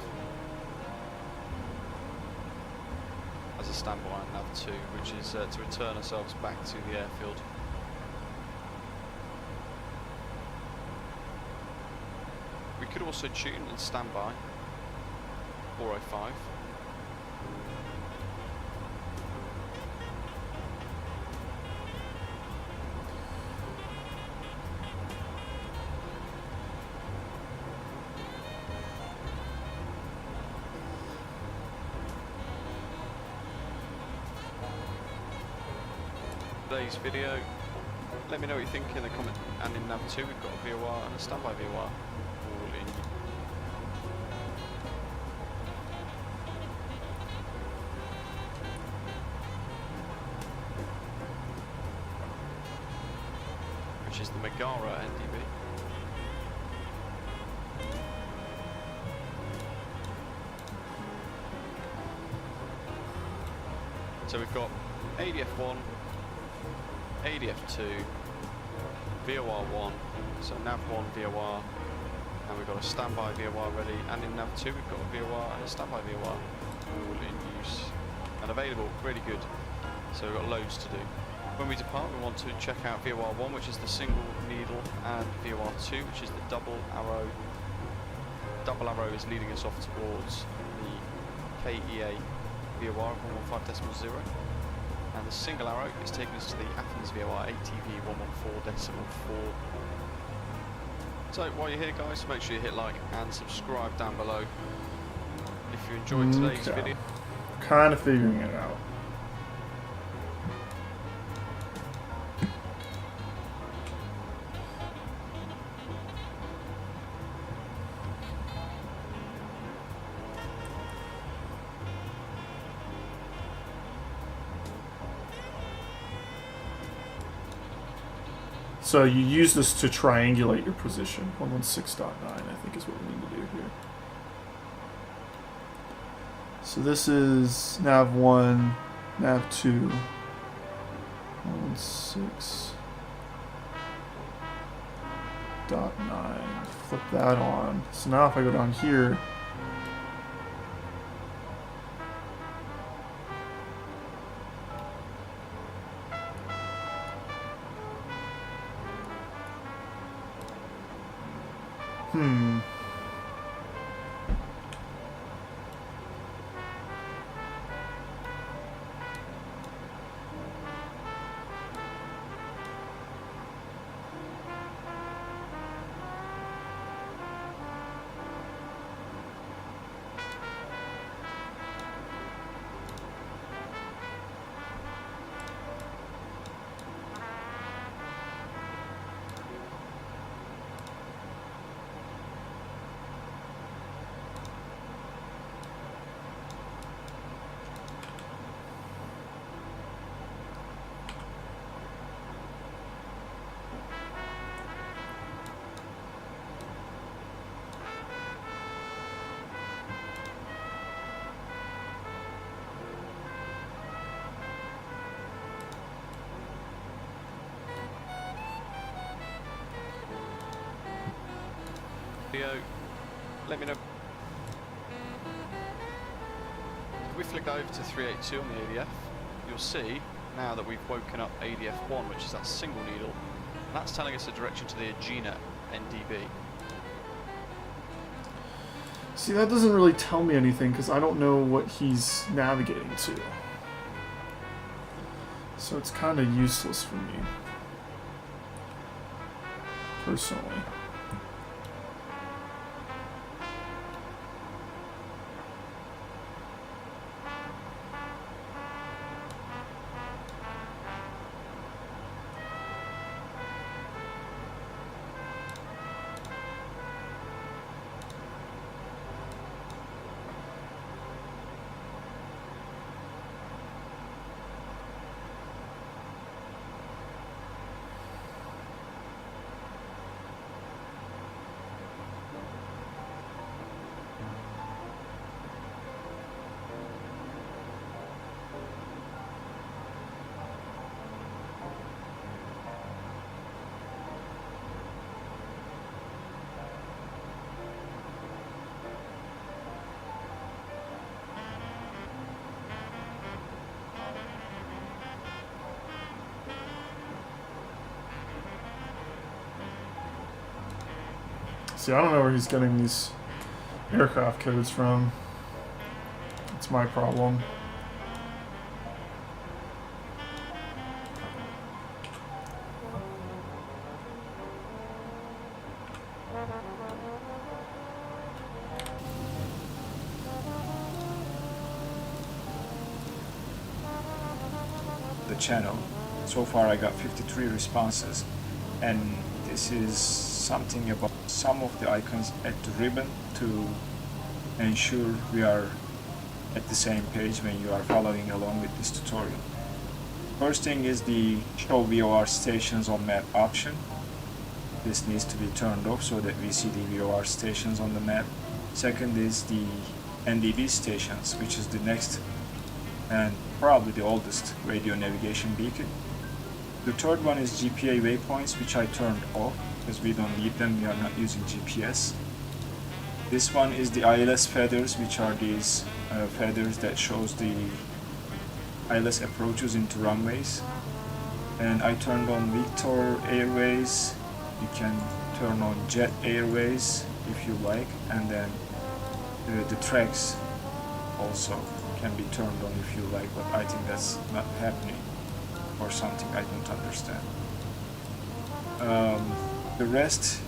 as a standby on Nav2, which is to return ourselves back to the airfield. We could also tune and standby 405. Today's video, let me know what you think in the comment, and in Nav2 we've got a VOR and a standby VOR all in Gara NDB. So we've got ADF1, ADF2, VOR1, so NAV1 VOR, and we've got a standby VOR ready, and in NAV2 we've got a VOR and a standby VOR all in use and available, really good. So we've got loads to do. When we depart, we want to check out VOR1, which is the single needle, and VOR2, which is the double arrow. Double arrow is leading us off towards the KEA VOR of 115.0, and the single arrow is taking us to the Athens VOR ATV 114.4. So while you're here, guys, make sure you hit like and subscribe down below if you enjoyed today's video. Kind of figuring it out. So you use this to triangulate your position. 116.9, I think, is what we need to do here. So this is nav 1, nav 2, 116.9. Flip that on. So now if I go down here, let me know. If we flick over to 382 on the ADF, you'll see now that we've woken up ADF1, which is that single needle, and that's telling us a direction to the Agena NDB. see, that doesn't really tell me anything because I don't know what he's navigating to. So it's kind of useless for me, personally. See, I don't know where he's getting these aircraft codes from. That's my problem. The channel. So far I got 53 responses, and this is something about some of the icons at the ribbon to ensure we are at the same page when you are following along with this tutorial. First thing is the show VOR stations on map option. This needs to be turned off so that we see the VOR stations on the map. Second is the NDB stations, which is the next and probably the oldest radio navigation beacon. The third one is GPA waypoints, which I turned off because we don't need them, we are not using GPS. This one is the ILS feathers, which are these feathers that shows the ILS approaches into runways. And I turned on Victor Airways. You can turn on Jet Airways if you like, and then the tracks also can be turned on if you like, but I think that's not happening or something I don't understand. The rest,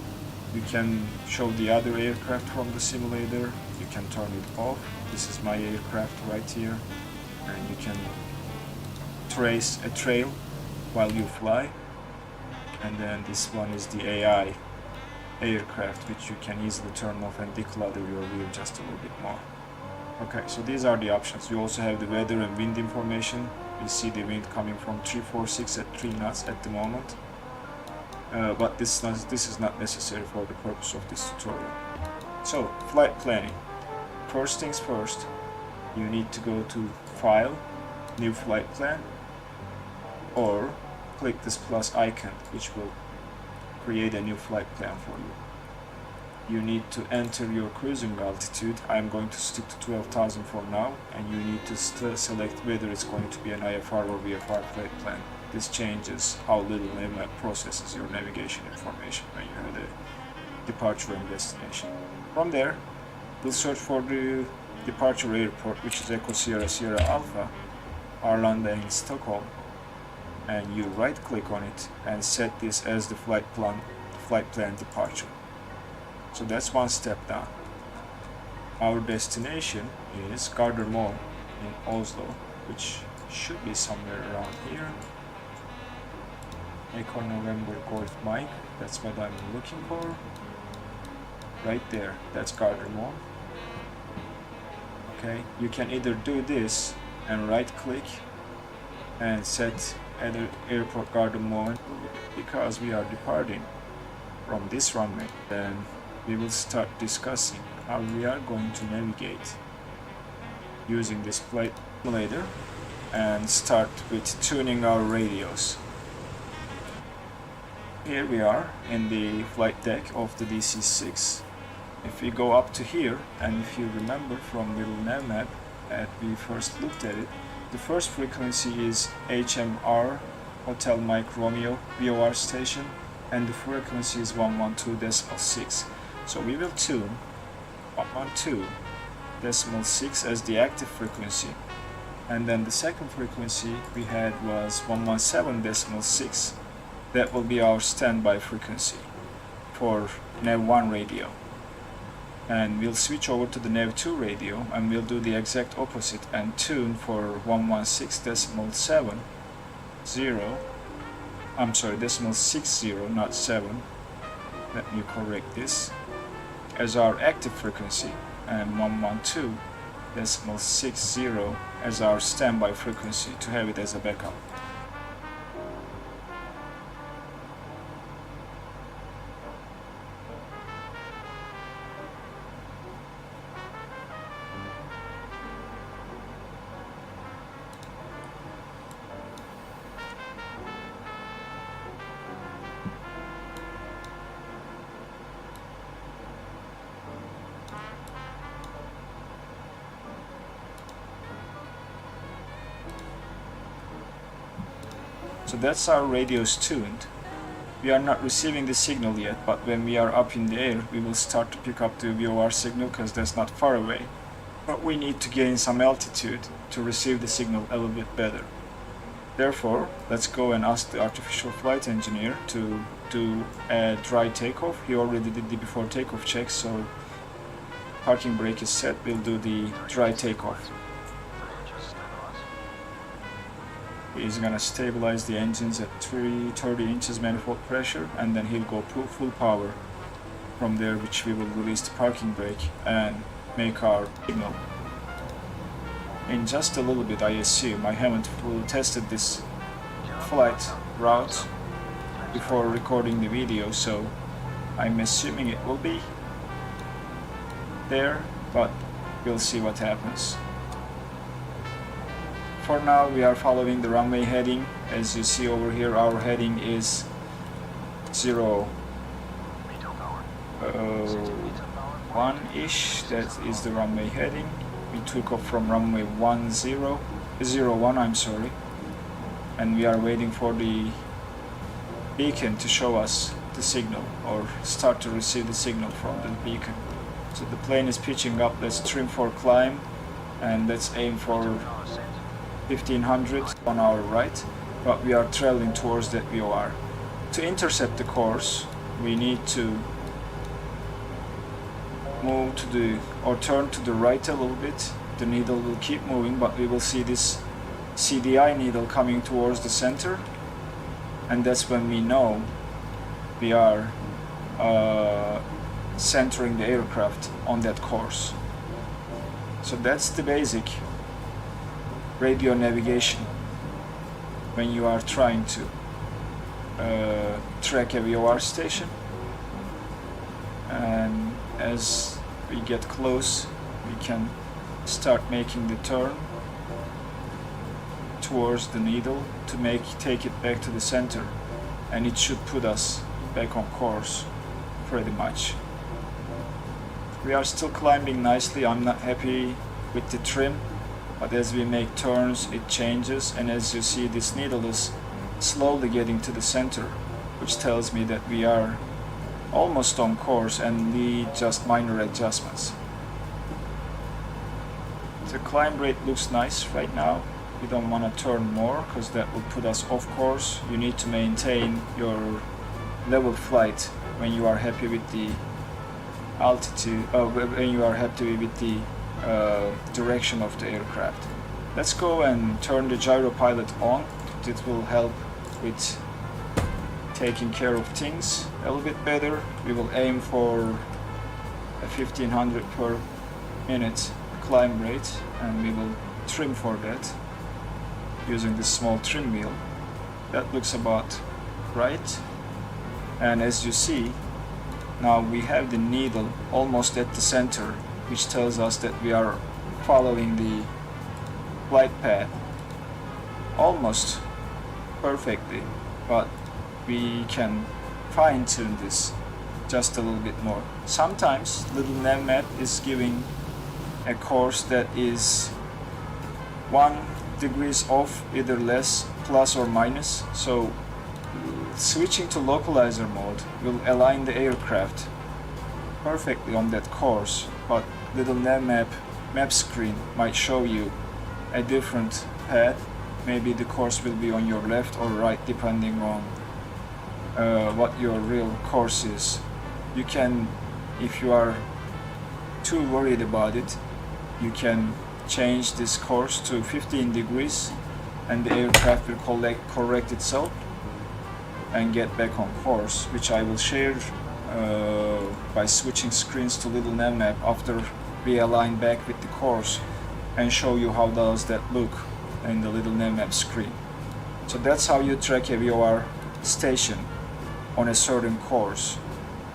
you can show the other aircraft from the simulator, you can turn it off. This is my aircraft right here, and you can trace a trail while you fly. And then this one is the AI aircraft, which you can easily turn off and declutter your view just a little bit more. Okay, so these are the options. You also have the weather and wind information. You see the wind coming from 346 at 3 knots at the moment. But this is not necessary for the purpose of this tutorial. So, flight planning. First things first, you need to go to File, New Flight Plan, or click this plus icon, which will create a new flight plan for you. You need to enter your cruising altitude. I'm going to stick to 12,000 for now, and you need to select whether it's going to be an IFR or VFR flight plan. This changes how little Navigaph processes your navigation information when you have the departure and destination. From there, we'll search for the departure airport, which is Echo Sierra Sierra Alpha, Arlanda in Stockholm, and you right click on it and set this as the flight plan departure. So that's one step down. Our destination is Gardermoen in Oslo, which should be somewhere around here. Echo November Golf Mike, that's what I'm looking for. Right there, that's Gardermoen. Okay, you can either do this and right click and set at airport Gardermoen, because we are departing from this runway. Then we will start discussing how we are going to navigate using this flight simulator, and start with tuning our radios. Here we are in the flight deck of the DC-6. If we go up to here, and if you remember from little nav map that we first looked at it, the first frequency is HMR, Hotel Mike Romeo VOR station, and the frequency is 112.6. So we will tune 112.6 as the active frequency, and then the second frequency we had was 117.6. That will be our standby frequency for Nav 1 radio. And we'll switch over to the Nav 2 radio, and we'll do the exact opposite and tune for 116.70. I'm sorry, 0.60, not 7. Let me correct this. As our active frequency, and 112.60 as our standby frequency to have it as a backup. So that's our radios tuned. We are not receiving the signal yet, but when we are up in the air, we will start to pick up the VOR signal because that's not far away. But we need to gain some altitude to receive the signal a little bit better. Therefore, let's go and ask the artificial flight engineer to do a dry takeoff. He already did the before takeoff check, so parking brake is set. We'll do the dry takeoff. He's gonna stabilize the engines at 30 inches manifold pressure, and then he'll go full power from there, which we will release the parking brake and make our signal. In just a little bit, I assume. I haven't fully tested this flight route before recording the video, so I'm assuming it will be there, but we'll see what happens. For now, we are following the runway heading. As you see over here, our heading is 1-ish. That is the runway heading. We took off from runway 01, I'm sorry, and we are waiting for the beacon to show us the signal, or start to receive the signal from the beacon. So the plane is pitching up. Let's trim for climb, and let's aim for 1500 on our right, but we are traveling towards that VOR. To intercept the course, we need to move to the, or turn to the right a little bit. The needle will keep moving, but we will see this CDI needle coming towards the center, and that's when we know we are centering the aircraft on that course. So that's the basic radio navigation when you are trying to track a VOR station. And as we get close, we can start making the turn towards the needle to take it back to the center, and it should put us back on course pretty much. We are still climbing nicely. I'm not happy with the trim, but as we make turns it changes, and as you see, this needle is slowly getting to the center, which tells me that we are almost on course and need just minor adjustments. The climb rate looks nice right now. We don't want to turn more because that will put us off course. You need to maintain your level flight when you are happy with the altitude, when you are happy with the direction of the aircraft. Let's go and turn the gyro pilot on. It will help with taking care of things a little bit better. We will aim for a 1500 per minute climb rate, and we will trim for that using this small trim wheel. That looks about right. And as you see, now we have the needle almost at the center, which tells us that we are following the flight path almost perfectly, but we can fine-tune this just a little bit more. Sometimes little Navmap is giving a course that is 1 degree off, either less, plus or minus, so switching to localizer mode will align the aircraft perfectly on that course, but little Navmap map screen might show you a different path. Maybe the course will be on your left or right, depending on what your real course is. You can, if you are too worried about it, you can change this course to 15 degrees and the aircraft will correct itself and get back on course, which I will share by switching screens to little Navmap after we align back with the course, and show you how does that look in the little Navmap screen. So that's how you track a VOR station on a certain course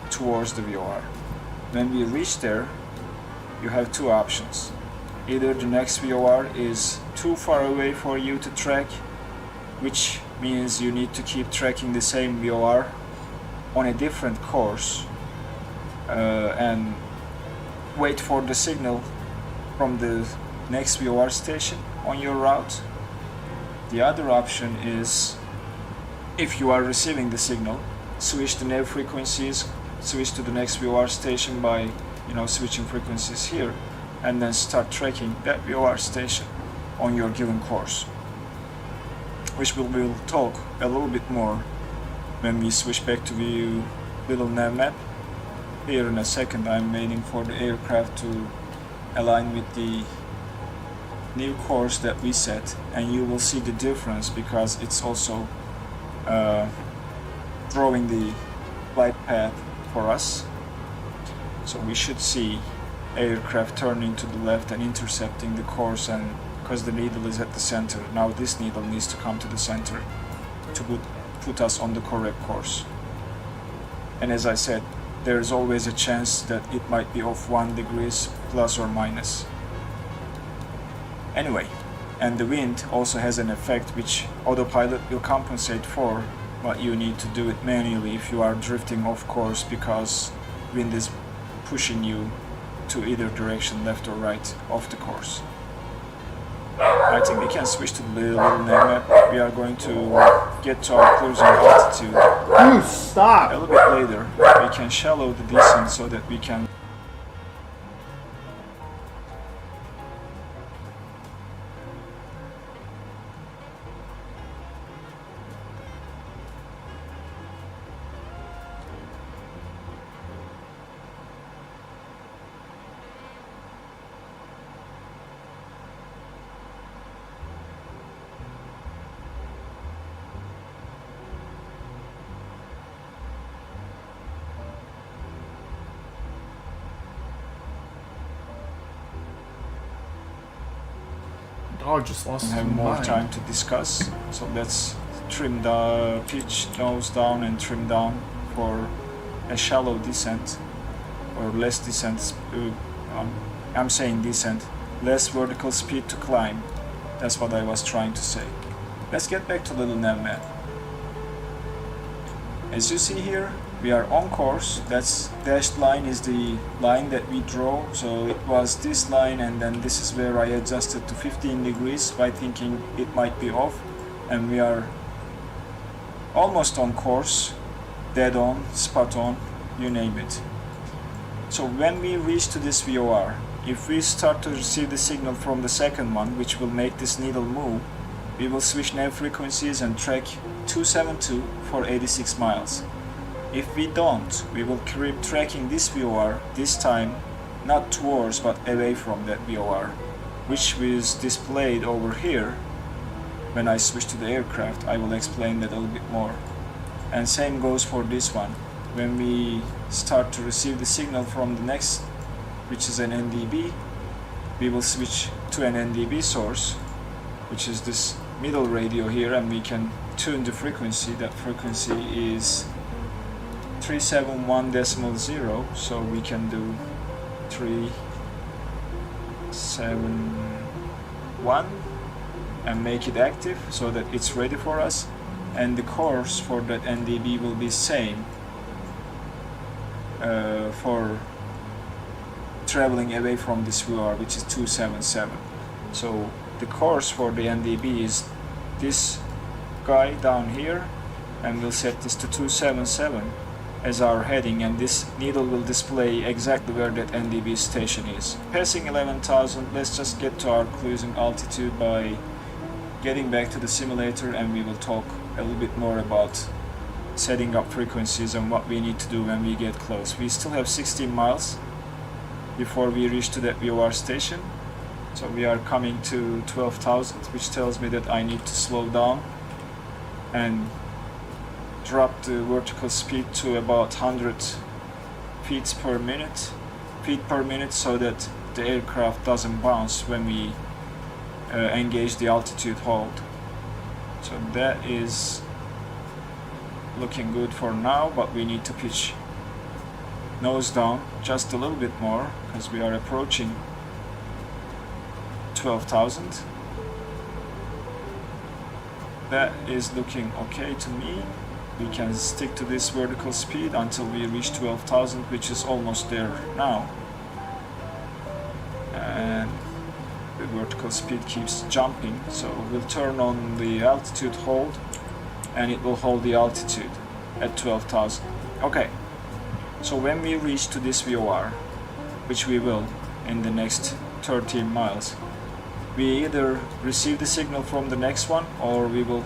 towards the VOR. When we reach there, you have two options. Either the next VOR is too far away for you to track, which means you need to keep tracking the same VOR on a different course and wait for the signal from the next VOR station on your route. The other option is, if you are receiving the signal, switch the nav frequencies, switch to the next VOR station by switching frequencies here, and then start tracking that VOR station on your given course, which we'll talk a little bit more when we switch back to view little Navmap. Here in a second, I'm waiting for the aircraft to align with the new course that we set, and you will see the difference because it's also drawing the flight path for us. So we should see aircraft turning to the left and intercepting the course, and because the needle is at the center, now this needle needs to come to the center to put us on the correct course. And as I said, there's always a chance that it might be off 1 degrees plus or minus. Anyway, and the wind also has an effect which autopilot will compensate for, but you need to do it manually if you are drifting off course because wind is pushing you to either direction, left or right, off the course. I think we can switch to the little Navigraph. We are going to get to our cruising altitude Stop! a little bit later. We can shallow the descent so that we can Dog just lost his have more mind. time to discuss. So let's trim the pitch nose down and trim down for a shallow descent or less descent. I'm saying descent, less vertical speed to climb. That's what I was trying to say. Let's get back to little Navmap. As you see here, we are on course. That's dashed line is the line that we draw. So it was this line, and then this is where I adjusted to 15 degrees by thinking it might be off, and we are almost on course, dead on, spot on, you name it. So when we reach to this VOR, if we start to receive the signal from the second one, which will make this needle move, we will switch nav frequencies and track 272 for 86 miles. If we don't, we will keep tracking this VOR, this time not towards but away from that VOR, which is displayed over here. When I switch to the aircraft, I will explain that a little bit more. And same goes for this one. When we start to receive the signal from the next, which is an NDB, we will switch to an NDB source, which is this middle radio here, and we can tune the frequency. That frequency is 371.0, so we can do 371 and make it active so that it's ready for us, and the course for that NDB will be same for traveling away from this VOR, which is 277. So the course for the NDB is this guy down here, and we'll set this to 277 as our heading, and this needle will display exactly where that NDB station is. Passing 11,000, let's just get to our cruising altitude by getting back to the simulator, and we will talk a little bit more about setting up frequencies and what we need to do when we get close. We still have 16 miles before we reach to that VOR station, so we are coming to 12,000, which tells me that I need to slow down and drop the vertical speed to about 100 feet per minute, so that the aircraft doesn't bounce when we engage the altitude hold. So that is looking good for now, but we need to pitch nose down just a little bit more because we are approaching 12,000. That is looking okay to me. We can stick to this vertical speed until we reach 12,000, which is almost there now. And the vertical speed keeps jumping, so we'll turn on the altitude hold and it will hold the altitude at 12,000. Okay, so when we reach to this VOR, which we will in the next 13 miles, we either receive the signal from the next one, or we will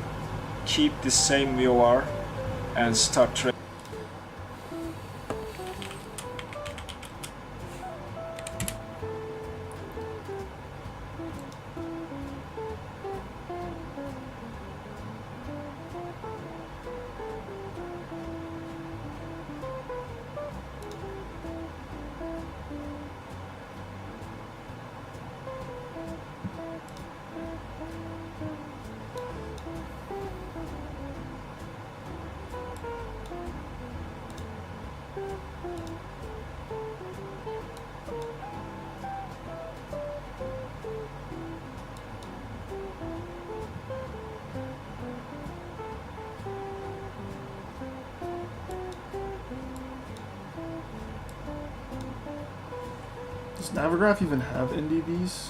keep the same VOR and start tracking. Does Navigraph even have NDVs?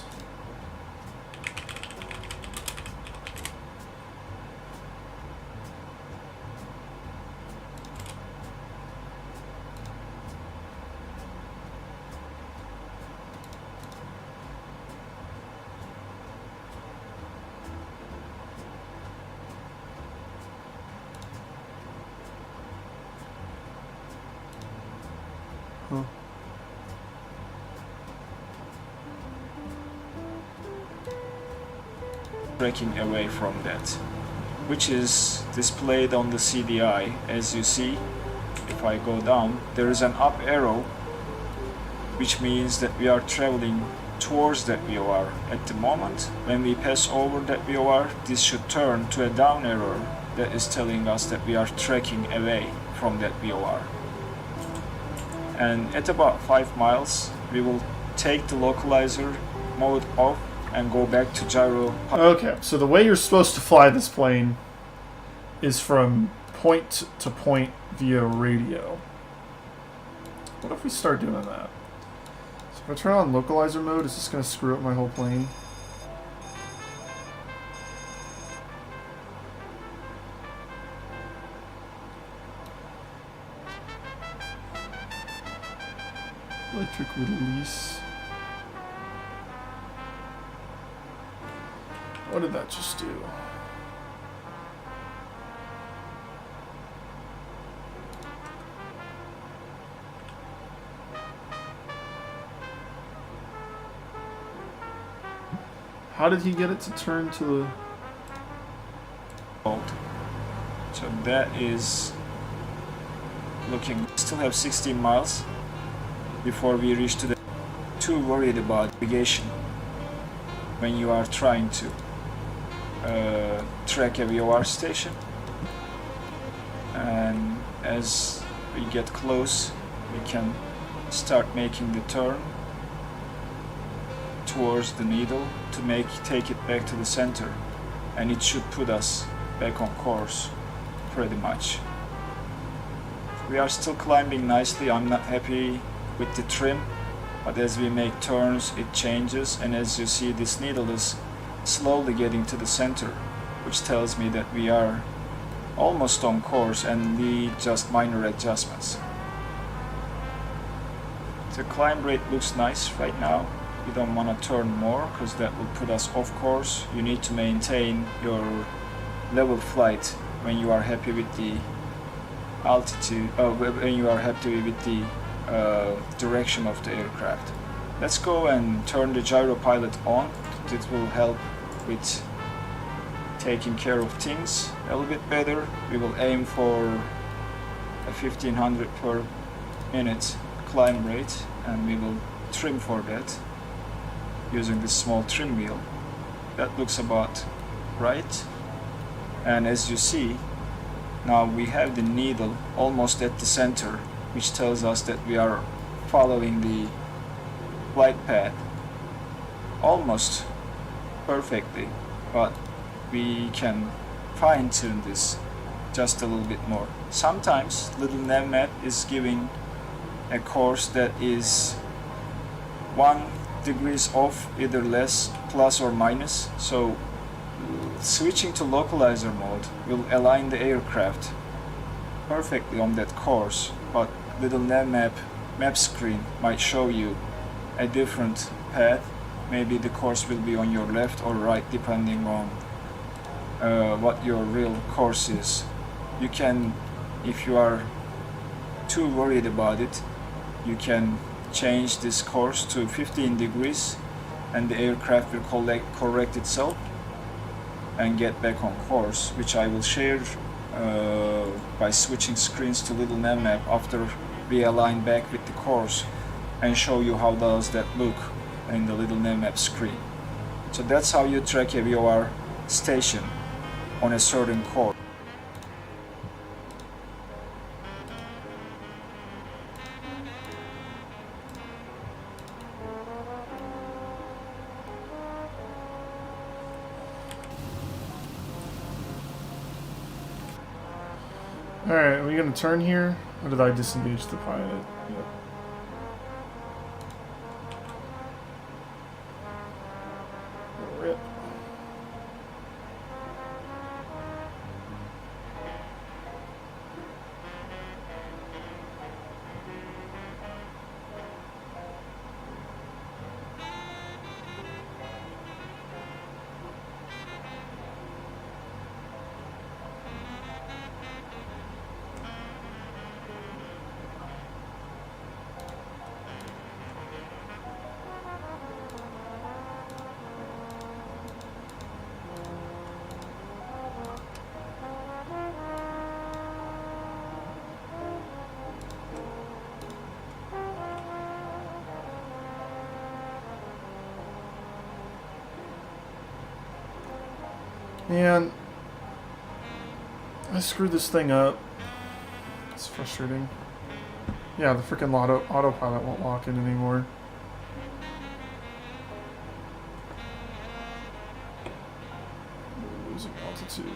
Huh. Breaking away from that, which is displayed on the CDI. As you see, if I go down, there is an up arrow, which means that we are traveling towards that VOR. At the moment, when we pass over that VOR, this should turn to a down arrow that is telling us that we are tracking away from that VOR. And at about 5 miles, we will take the localizer mode off and go back to gyro. Okay, so the way you're supposed to fly this plane is from point to point via radio. What if we start doing that? So if I turn on localizer mode, is this going to screw up my whole plane? Electric release. What did that just do? How did he get it to turn to the... So that is looking, still have 16 miles before we reach to the... Too worried about navigation when you are trying to track a VOR station, and as we get close we can start making the turn towards the needle to take it back to the center, and it should put us back on course pretty much. We are still climbing nicely. I'm not happy with the trim, but as we make turns it changes, and as you see, this needle is slowly getting to the center, which tells me that we are almost on course and need just minor adjustments. The climb rate looks nice right now. You don't want to turn more because that will put us off course. You need to maintain your level flight when you are happy with the altitude, when you are happy with the direction of the aircraft. Let's go and turn the gyro pilot on. It will help with taking care of things a little bit better. We will aim for a 1500 per minute climb rate, and we will trim for that using this small trim wheel. That looks about right. And as you see, now we have the needle almost at the center, which tells us that we are following the flight path almost perfectly, but we can fine-tune this just a little bit more. Sometimes little Navmap is giving a course that is 1 degrees off, either less, plus or minus, so switching to localizer mode will align the aircraft perfectly on that course, but little Navmap map screen might show you a different path. Maybe the course will be on your left or right, depending on what your real course is. You can, if you are too worried about it, you can change this course to 15 degrees and the aircraft will correct itself and get back on course, which I will share by switching screens to little Navmap after we align back with the course, and show you how does that look in the little Navmap screen. So that's how you track a VOR station on a certain course. Alright, are we going to turn here? Or did I disengage the pilot? Yep. Man, I screwed this thing up. It's frustrating. Yeah, the freaking autopilot won't lock in anymore. Losing altitude.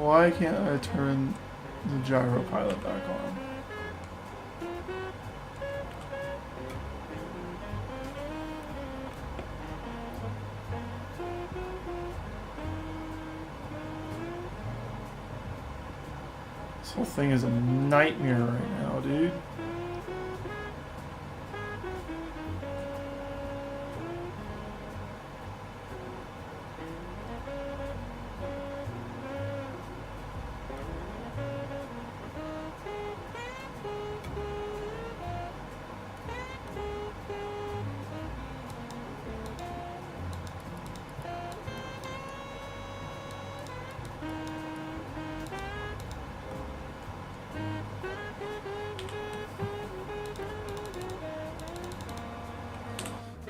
Why can't I turn the gyro pilot back on? This whole thing is a nightmare right now, dude.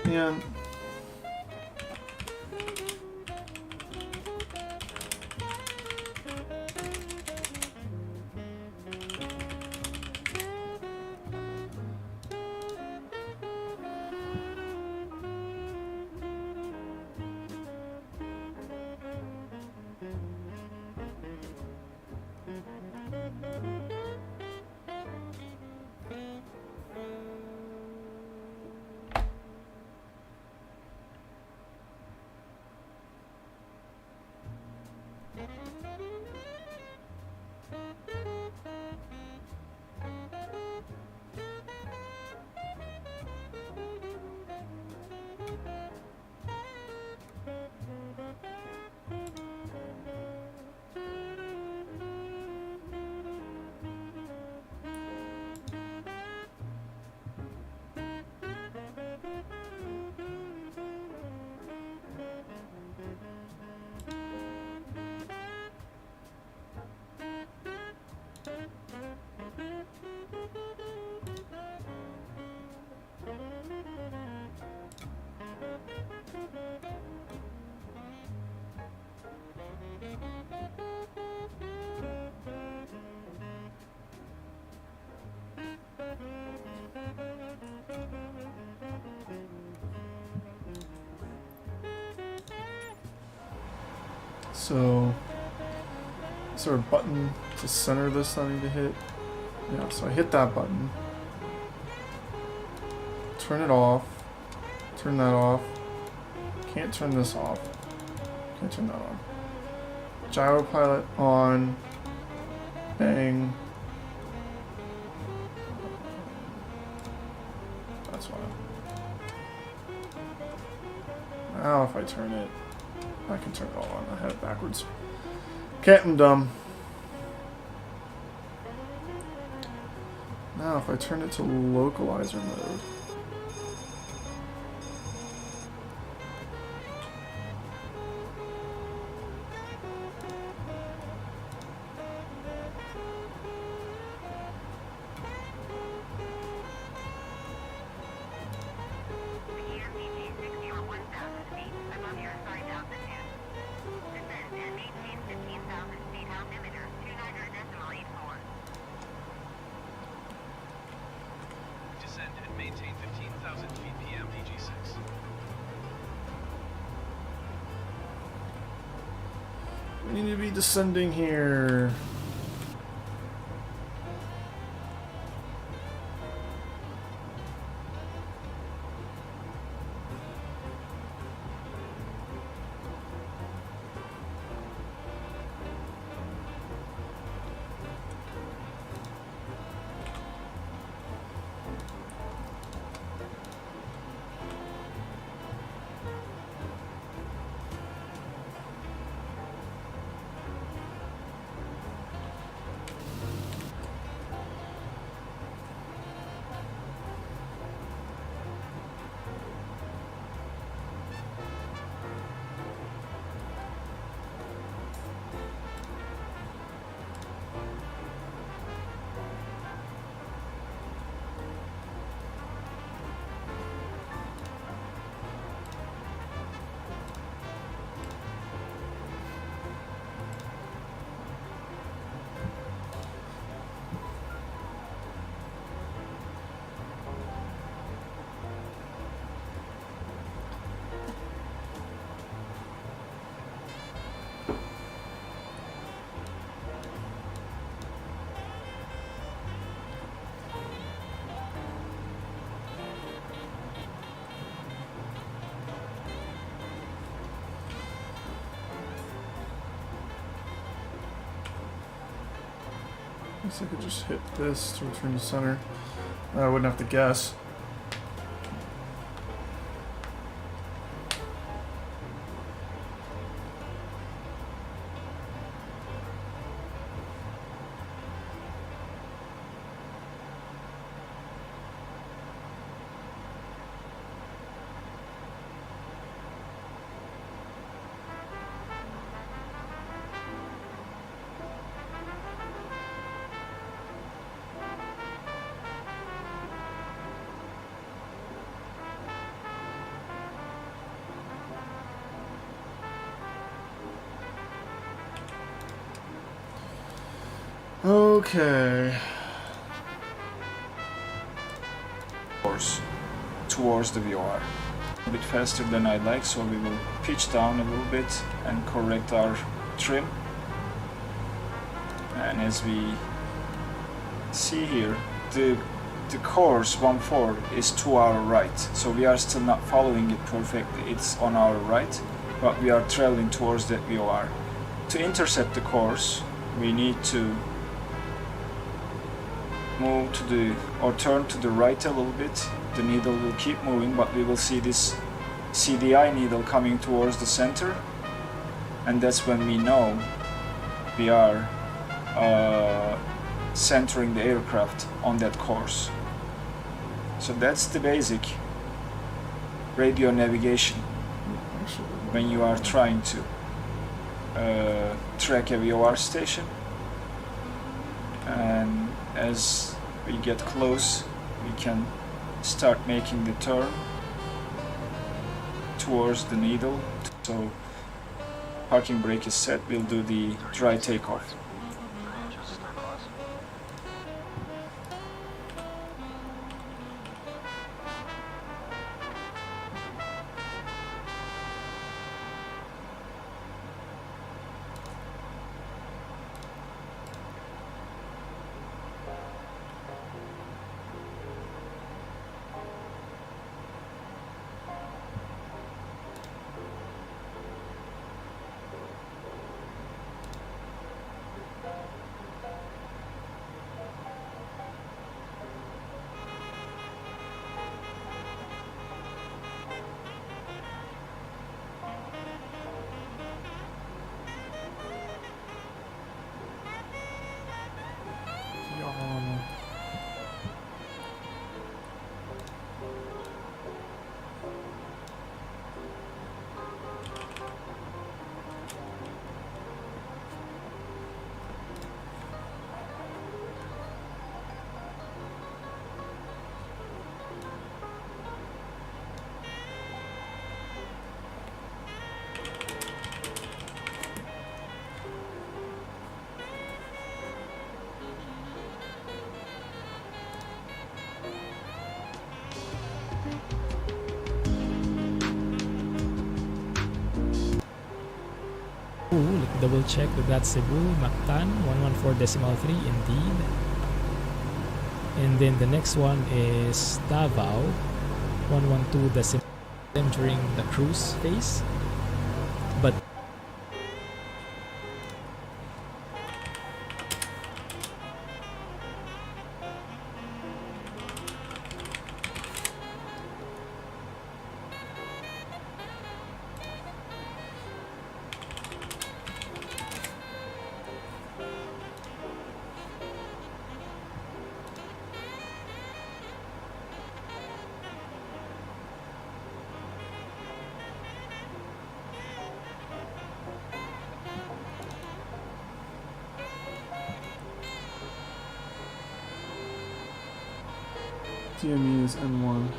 Man. So, is there a button to center this I need to hit? Yeah, so I hit that button. Turn it off. Turn that off. Can't turn this off. Can't turn that on. Gyro pilot on. Bang. That's why. Now if I turn it, I can turn it all on. I had it backwards. Okay, I'm dumb. Now if I turn it to localizer mode. Descend and maintain We need to be descending here. I guess I could just hit this to return to center. I wouldn't have to guess. Okay. Course towards the VOR. A bit faster than I'd like, so we will pitch down a little bit and correct our trim. And as we see here, the course 1-4 is to our right, so we are still not following it perfectly. It's on our right, but we are traveling towards that VOR. To intercept the course, we need to move to the, or turn to the right a little bit. The needle will keep moving, but we will see this CDI needle coming towards the center, and that's when we know we are centering the aircraft on that course. So that's the basic radio navigation when you are trying to track a VOR station. And as we get close, we can start making the turn towards the needle. So parking brake is set, we'll do the dry takeoff. Double check that that's Cebu, Mactan, 114.3 indeed. And then the next one is Davao, 112.0 during the cruise phase. But DME is N1.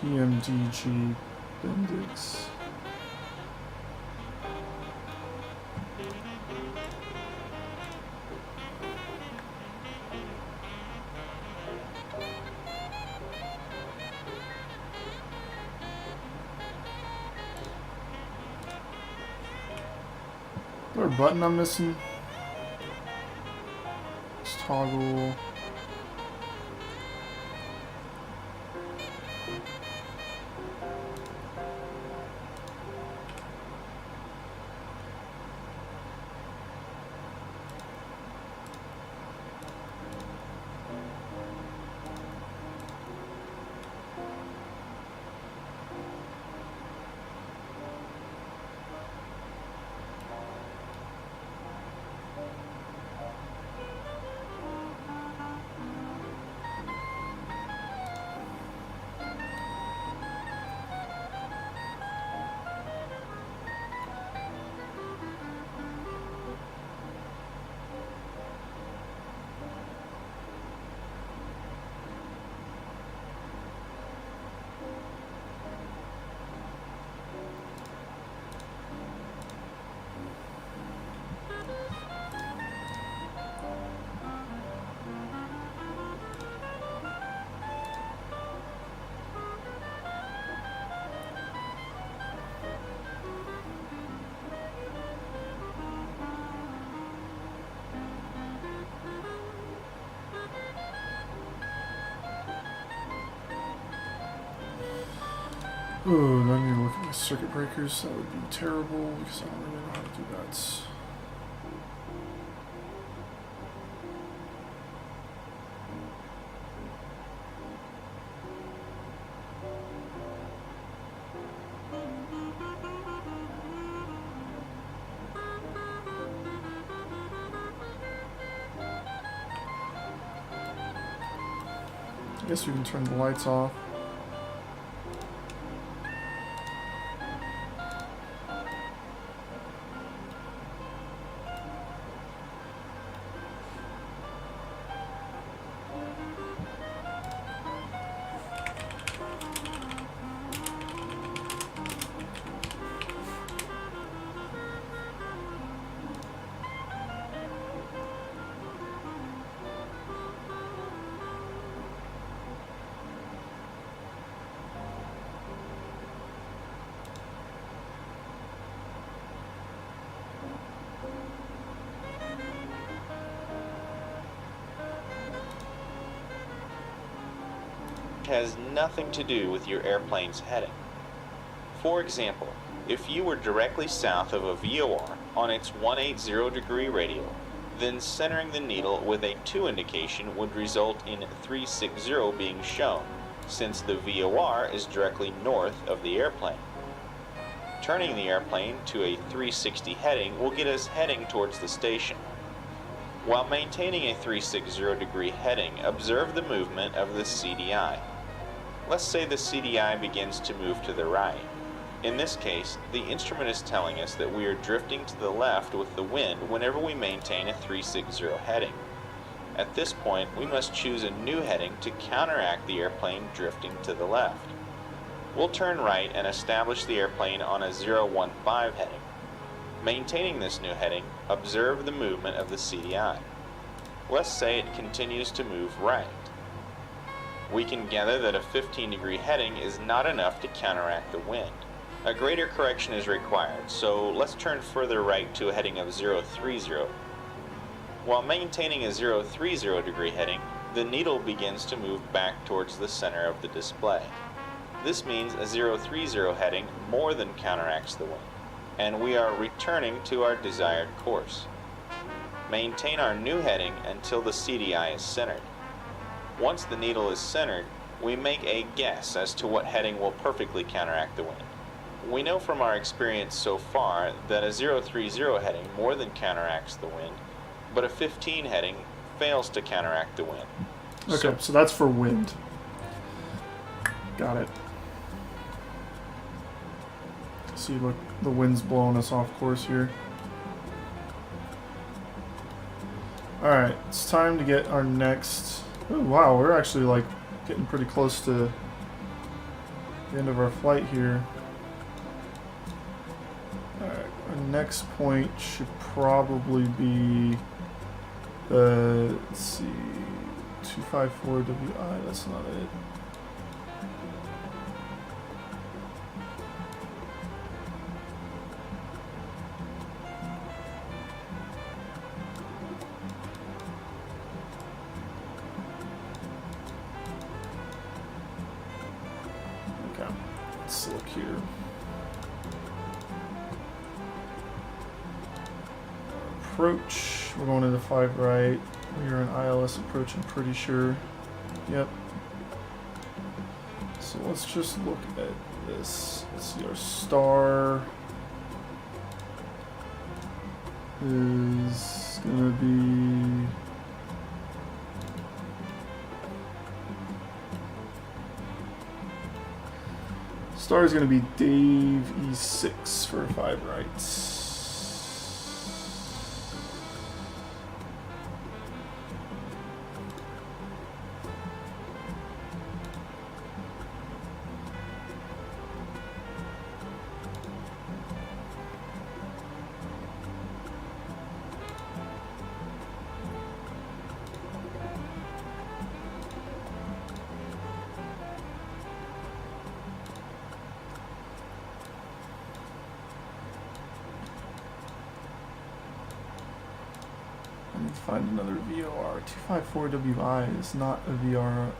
PMDG Bendix. Is there a button I'm missing? Let's toggle. Oh, and I need to look at my circuit breakers. That would be terrible because I don't really know how to do that. I guess we can turn the lights off. Has nothing to do with your airplane's heading. For example, if you were directly south of a VOR on its 180 degree radial, then centering the needle with a 2 indication would result in 360 being shown, since the VOR is directly north of the airplane. Turning the airplane to a 360 heading will get us heading towards the station. While maintaining a 360 degree heading, observe the movement of the CDI. Let's say the CDI begins to move to the right. In this case, the instrument is telling us that we are drifting to the left with the wind whenever we maintain a 360 heading. At this point, we must choose a new heading to counteract the airplane drifting to the left. We'll turn right and establish the airplane on a 015 heading. Maintaining this new heading, observe the movement of the CDI. Let's say it continues to move right. We can gather that a 15 degree heading is not enough to counteract the wind. A greater correction is required, so let's turn further right to a heading of 030. While maintaining a 030 degree heading, the needle begins to move back towards the center of the display. This means a 030 heading more than counteracts the wind, and we are returning to our desired course. Maintain our new heading until the CDI is centered. Once the needle is centered, we make a guess as to what heading will perfectly counteract the wind. We know from our experience so far that a 030 heading more than counteracts the wind, but a 15 heading fails to counteract the wind. Okay, so that's for wind. Got it. See, look, the wind's blowing us off course here. Alright, it's time to get our next... Oh, wow, we're actually, like, getting pretty close to the end of our flight here. Alright, our next point should probably be the, let's see, 254WI, that's not it. Let's look here. Approach. We're going into 5 right. We're in ILS approach, I'm pretty sure. Yep. So let's just look at this. Let's see, our star is gonna be... Star is going to be Dave E6 for 5 rights. Find another VOR. 254WI is not a VOR.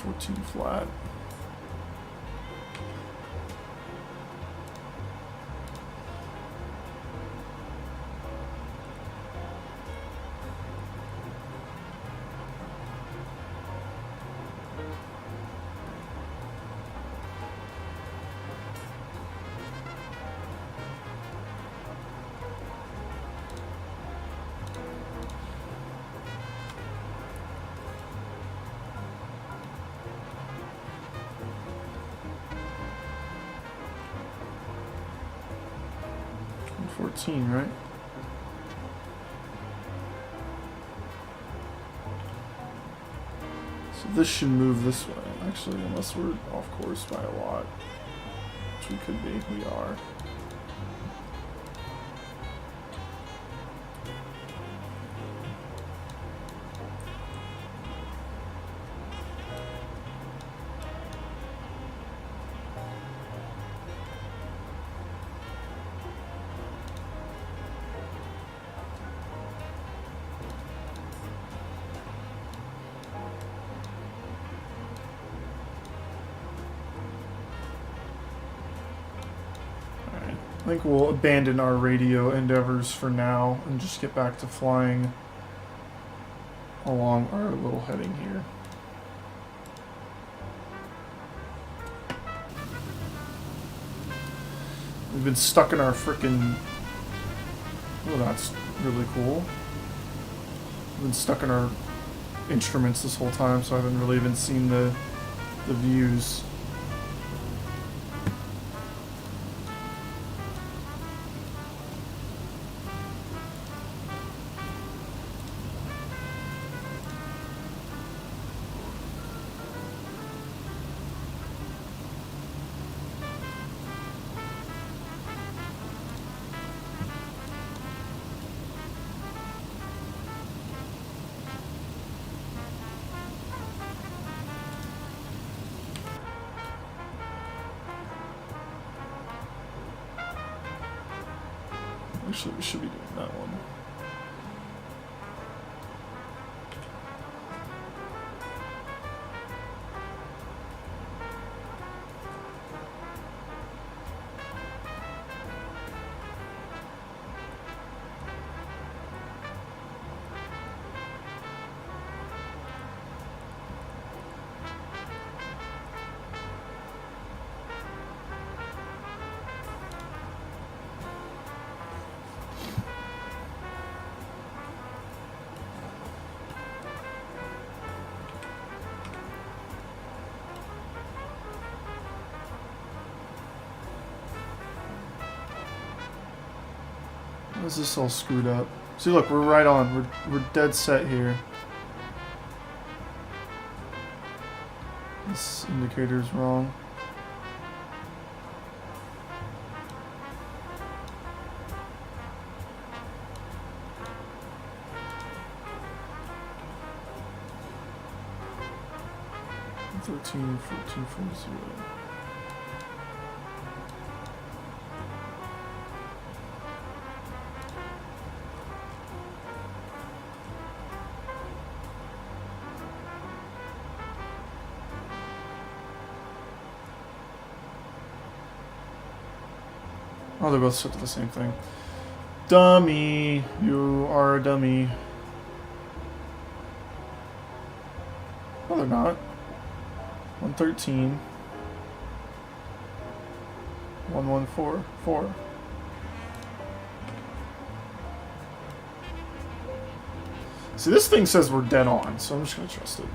14 flat. Right? So this should move this way, actually, unless we're off course by a lot. Which we could be, we are. I think we'll abandon our radio endeavors for now and just get back to flying along our little heading here. We've been stuck in our frickin'... Oh, that's really cool. We've been stuck in our instruments this whole time, so I haven't really even seen the views. Actually, we should be doing that one. Why is this all screwed up? See, look, we're right on. We're dead set here. This indicator's wrong. $13, $14.40. Oh, they're both set to the same thing. Dummy! You are a dummy. No, they're not. 113. 1144. See, this thing says we're dead on, so I'm just gonna trust it.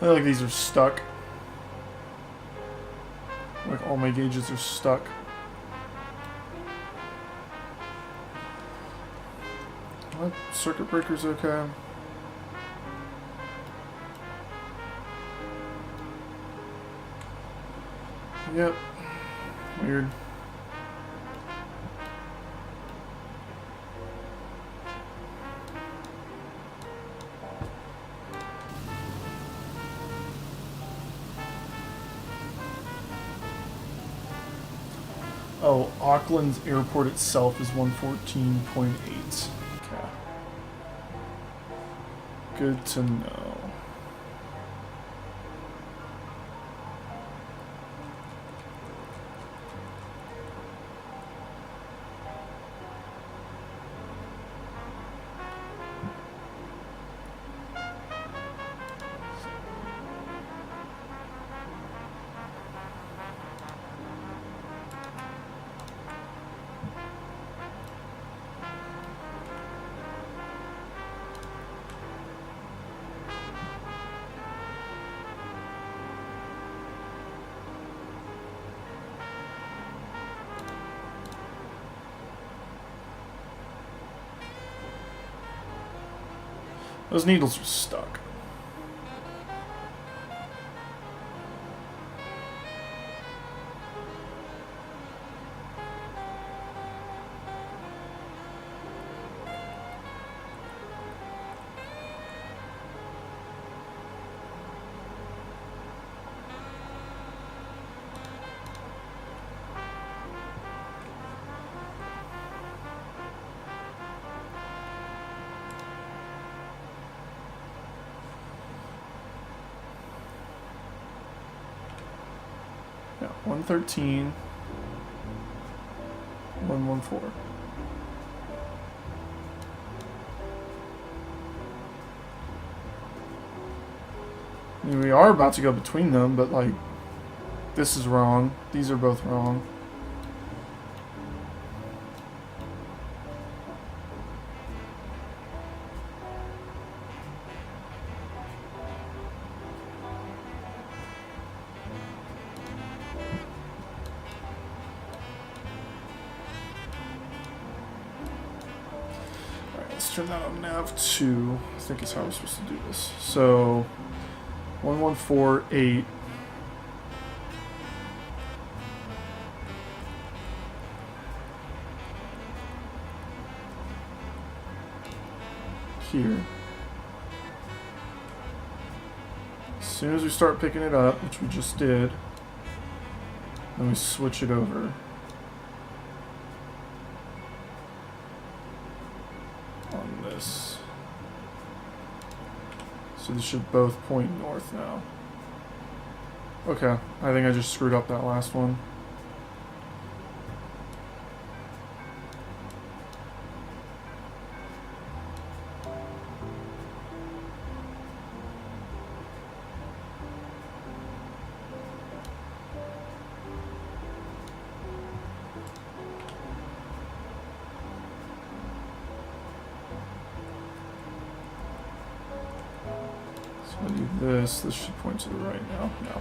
feel like these are stuck. Like all my gauges are stuck. What? Circuit breaker's okay. Yep. Weird. Oh, Auckland's airport itself is 114.8. Okay. Good to know. Those needles are stuck. Yeah, 113, 114. I mean, we are about to go between them, but like, this is wrong. These are both wrong. Turn that on nav 2, I think is how we're supposed to do this. So 1148 here. As soon as we start picking it up, which we just did, then we switch it over. So these should both point north now. Okay, I think I just screwed up that last one. This should point to the right now. No.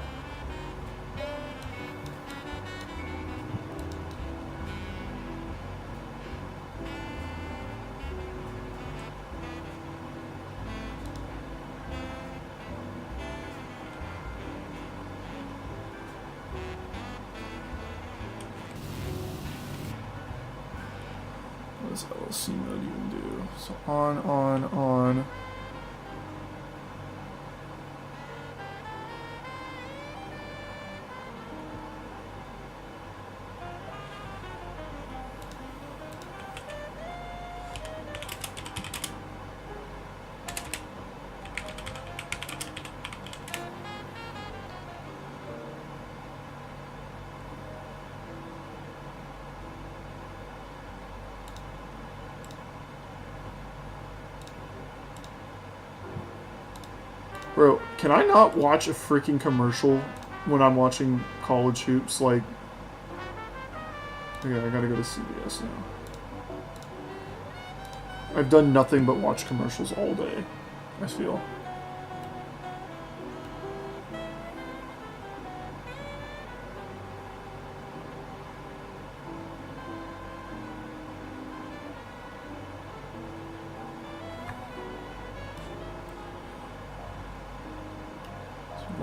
What does LLC mode even do? So on. Bro, can I not watch a freaking commercial when I'm watching college hoops? Like, okay, I gotta go to CBS now. I've done nothing but watch commercials all day, I feel.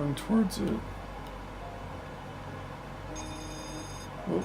Going towards it. Oh.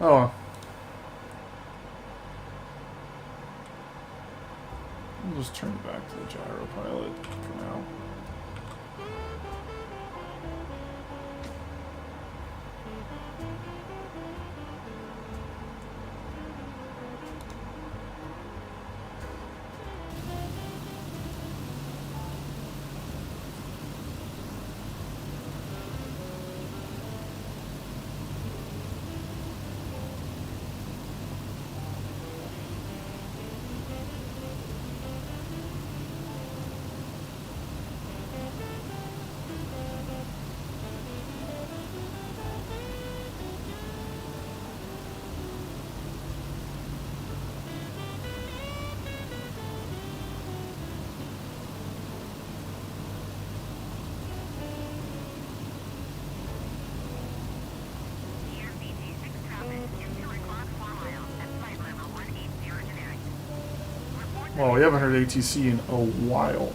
Oh well. I'll just turn it back to the gyro pilot for now. Well, we haven't heard ATC in a while.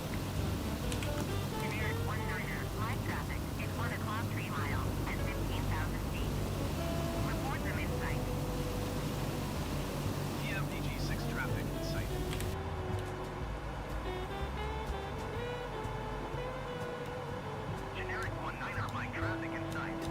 TFDi traffic in sight. Generic 19er light traffic in sight.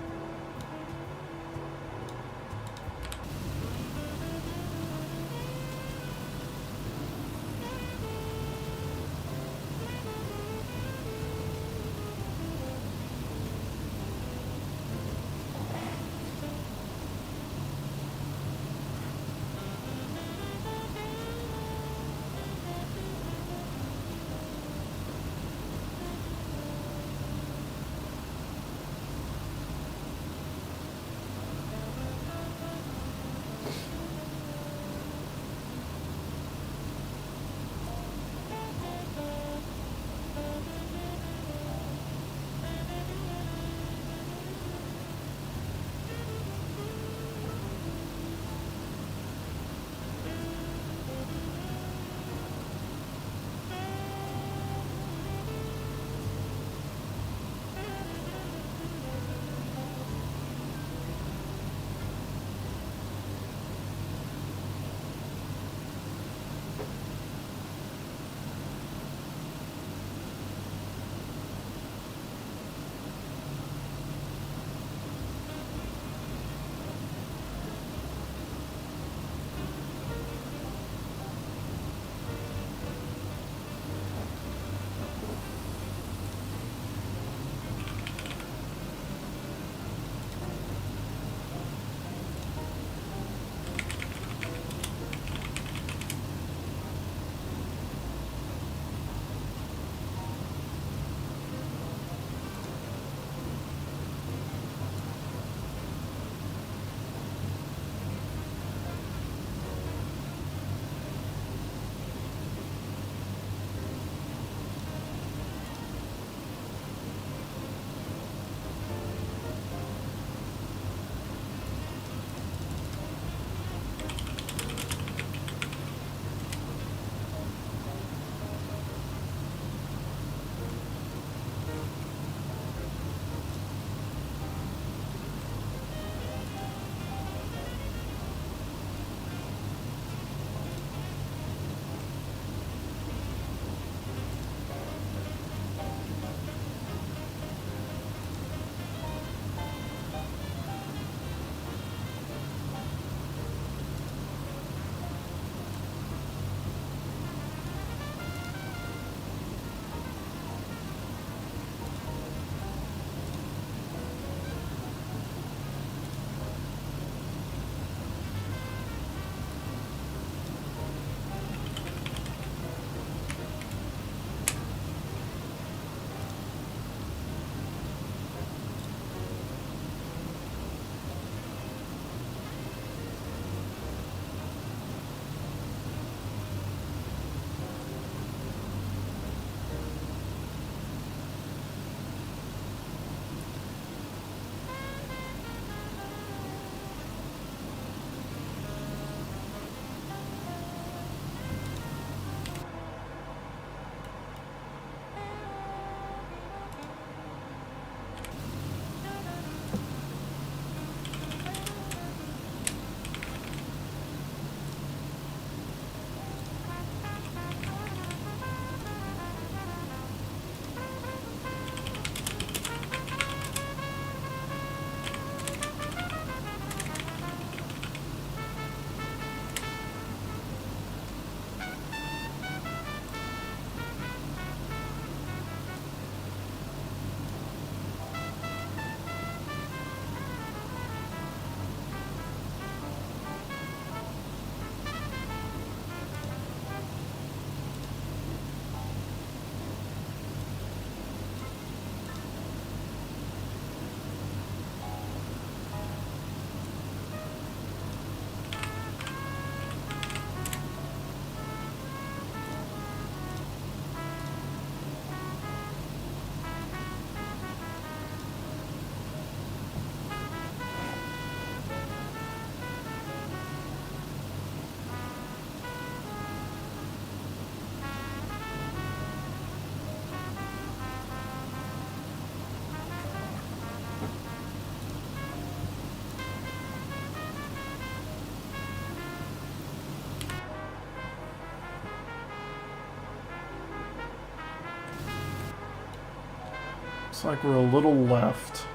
Looks like we're a little left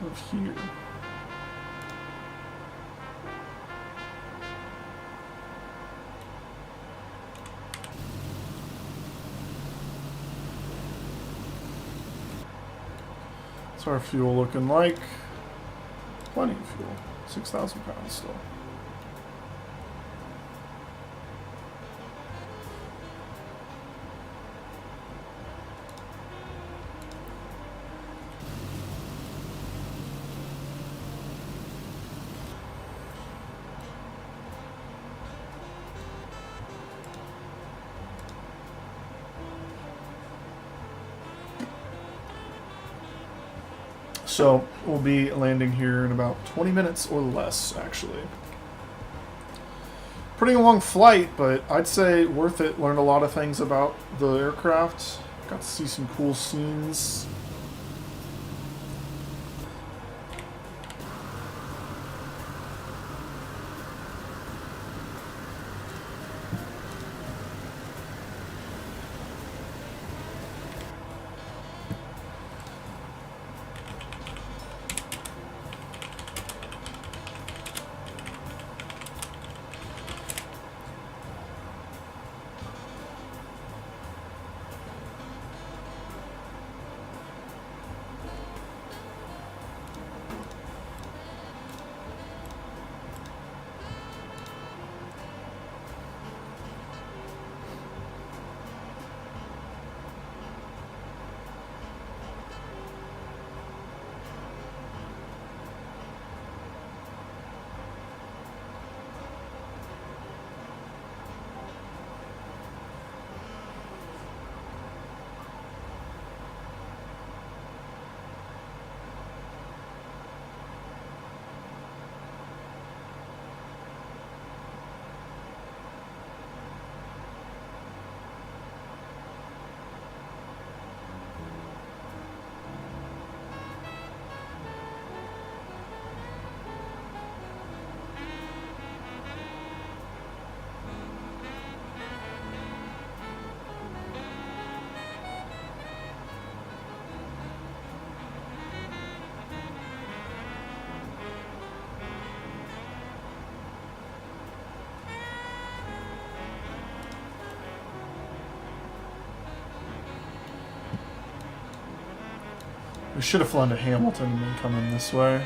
of here. What's our fuel looking like? Plenty of fuel. 6,000 pounds still. So we'll be landing here in about 20 minutes or less, actually. Pretty long flight, but I'd say worth it. Learned a lot of things about the aircraft. Got to see some cool scenes. We should have flown to Hamilton and then come in this way.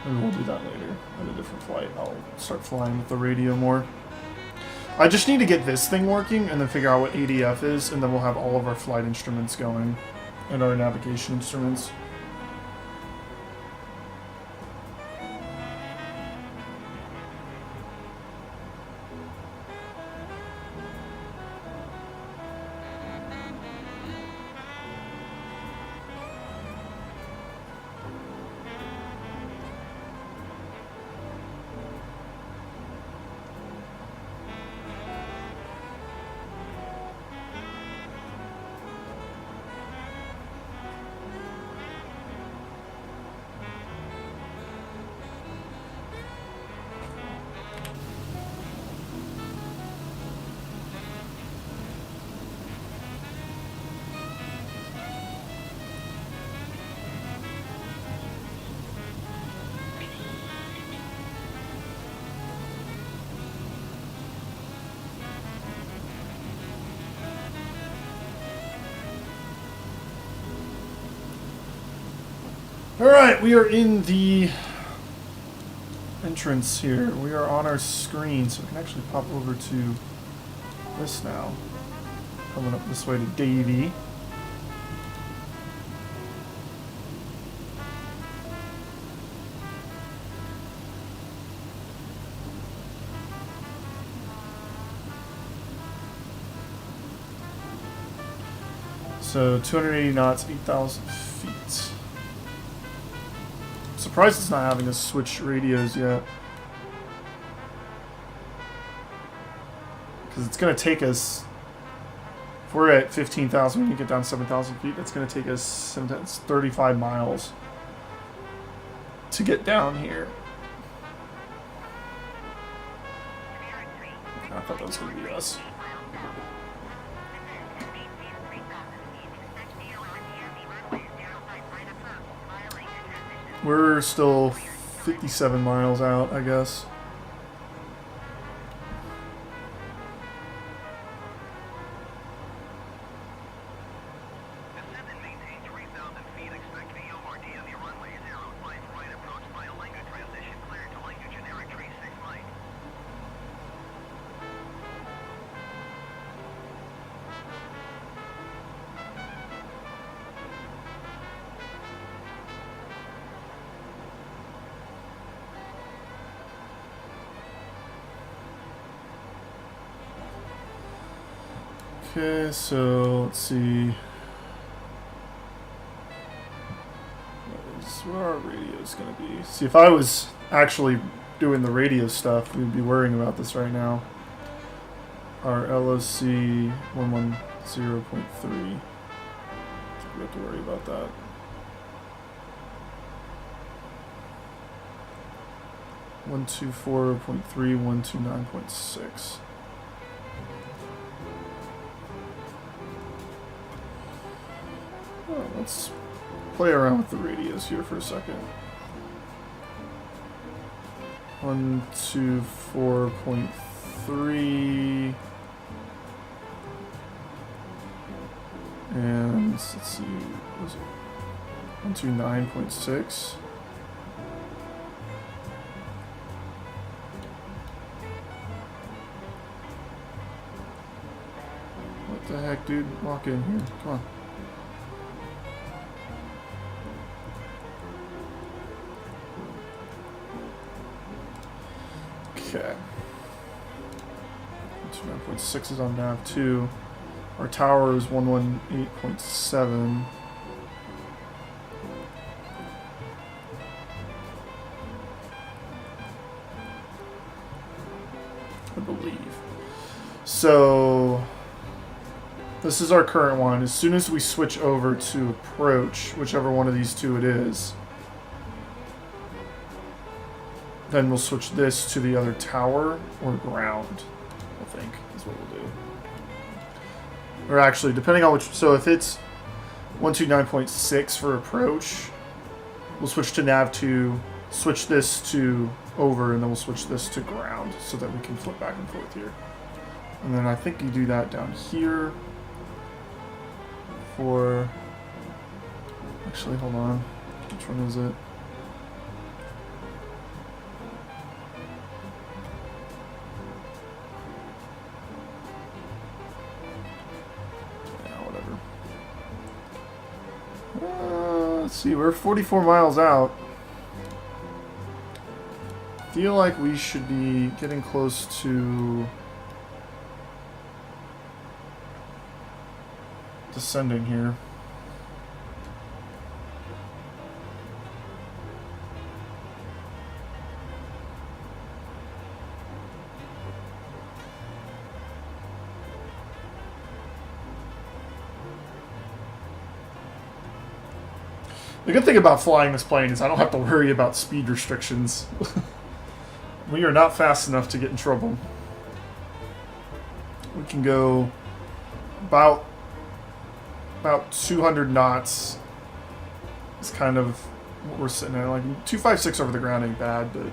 Maybe we'll do that later at a different flight. I'll start flying with the radio more. I just need to get this thing working and then figure out what ADF is, and then we'll have all of our flight instruments going and our navigation instruments. Alright, we are in the entrance here. We are on our screen, so we can actually pop over to this now. Coming up this way to Davy. So 280 knots, 8,000 feet. Surprised it's not having us switch radios yet. Because it's going to take us, if we're at 15,000, when you get down 7,000 feet, that's going to take us 35 miles to get down here. I thought that was going to be us. We're still 57 miles out, I guess. Descend and maintain 3,000 feet. Expect VORD on the runway 05 right approach by a Lango transition cleared to Lango generic tree 6 Mike. Okay, so let's see. Where our radio's gonna be. See, if I was actually doing the radio stuff, we'd be worrying about this right now. Our LOC 110.3. We have to worry about that. One 124.3, 129.6. Oh, let's play around with the radios here for a second. 124.3 and let's see, what was it? 129.6. What the heck, dude? Walk in here. Come on. Okay. 29.6 is on nav 2. Our tower is 118.7. I believe. So this is our current one. As soon as we switch over to approach, whichever one of these two it is, then we'll switch this to the other tower or ground, I think, is what we'll do. Or actually, depending on which... So if it's 129.6 for approach, we'll switch to nav 2, switch this to over, and then we'll switch this to ground so that we can flip back and forth here. And then I think you do that down here for... Actually, hold on. Which one is it? Let's see, we're 44 miles out. Feel like we should be getting close to descending here. The good thing about flying this plane is I don't have to worry about speed restrictions. We are not fast enough to get in trouble. We can go about 200 knots. It's kind of what we're sitting at. Like 256 over the ground ain't bad, but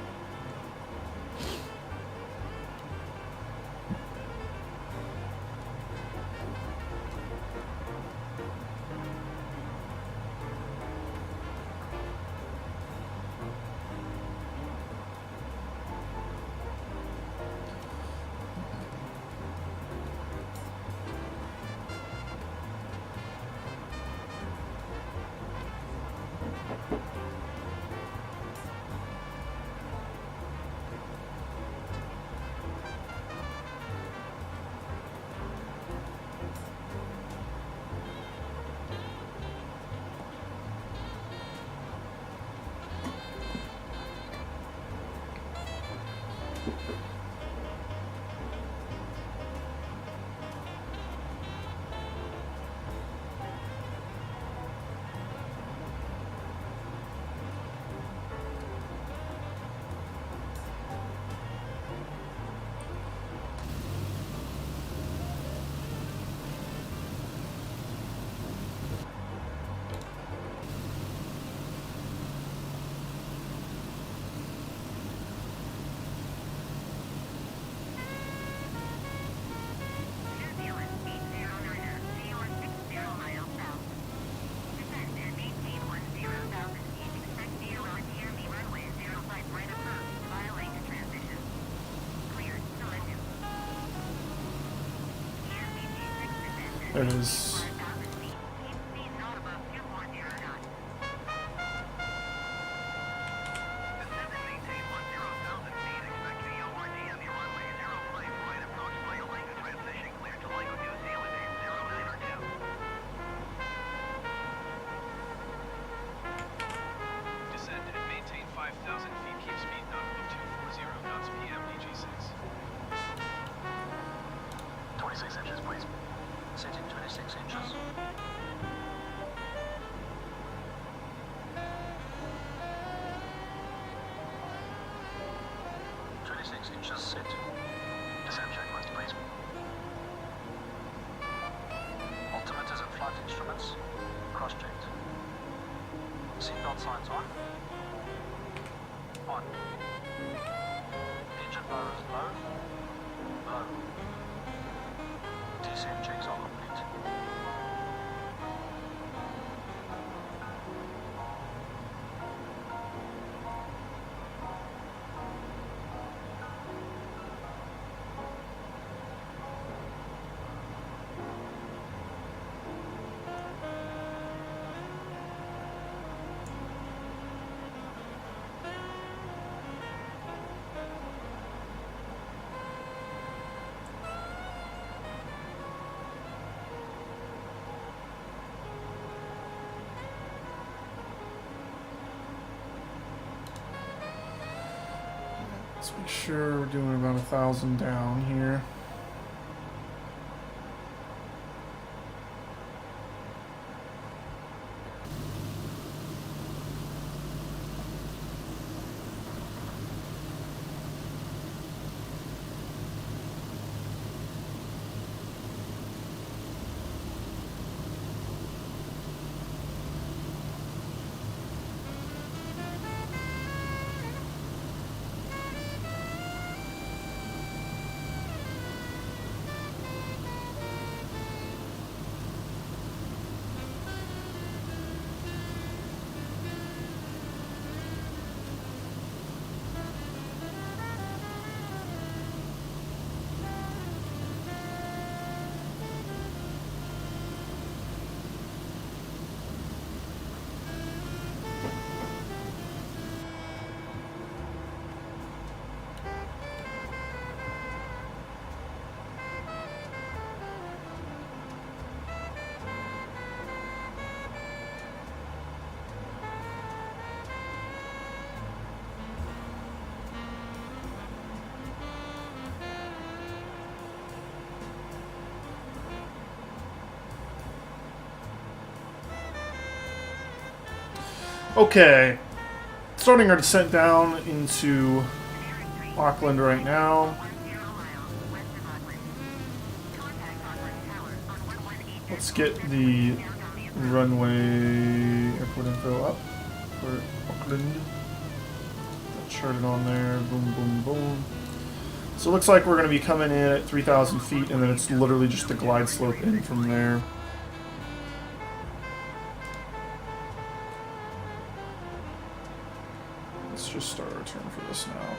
it is. Descend and maintain 5,000 feet. Keep speed not above 240 knots PM DG-6. 26 inches, please. Setting 26 inches. Inches set. Descent checklist, please. Altimeters and flight instruments cross-checked. Seatbelt signs on. On. Engine power is low. Low. Descent checks are complete. Let's make sure we're doing about 1,000 down here. Okay, starting our descent down into Auckland right now. Let's get the runway airport info up for Auckland. Charted on there, boom, boom, boom. So it looks like we're going to be coming in at 3,000 feet, and then it's literally just a glide slope in from there. Let's just start our turn for this now.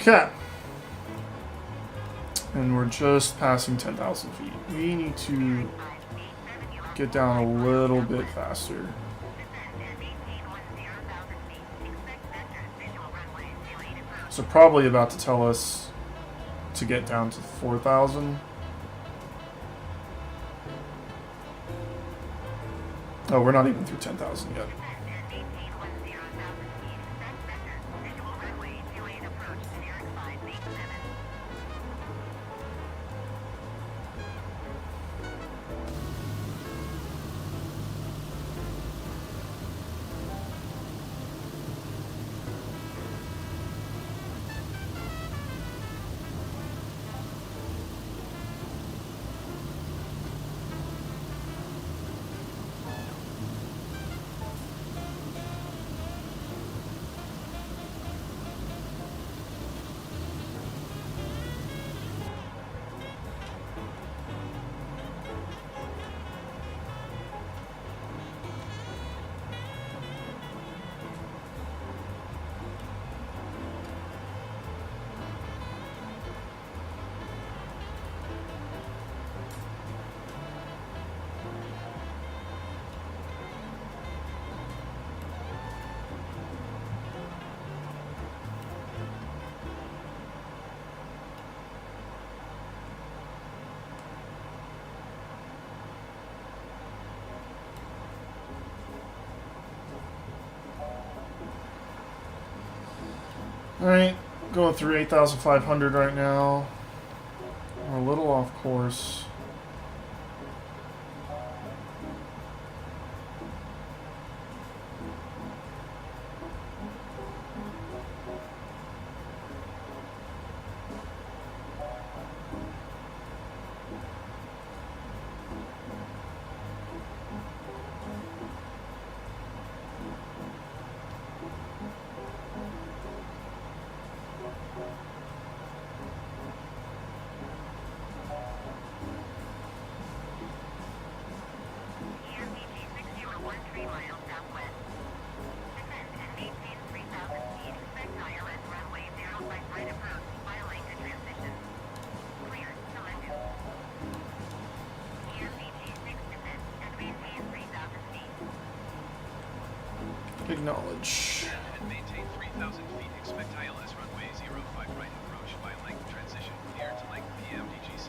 Okay. And we're just passing 10,000 feet. We need to get down a little bit faster. So probably about to tell us to get down to 4,000. Oh, we're not even through 10,000 yet. Alright, going through 8,500 right now. We're a little off course. Acknowledge. And maintain 3,000 feet. Expect ILS runway 05 right approach by length transition clear to length PFDG-6.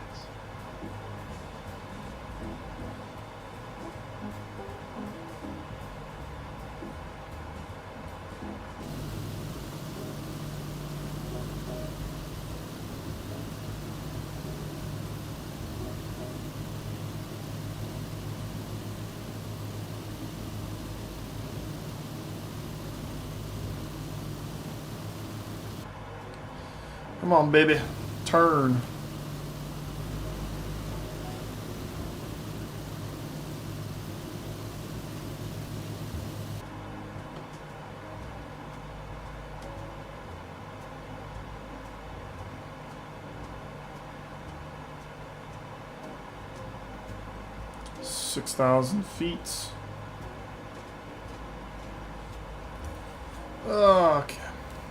Come on, baby. Turn. $6,000 feet. Okay.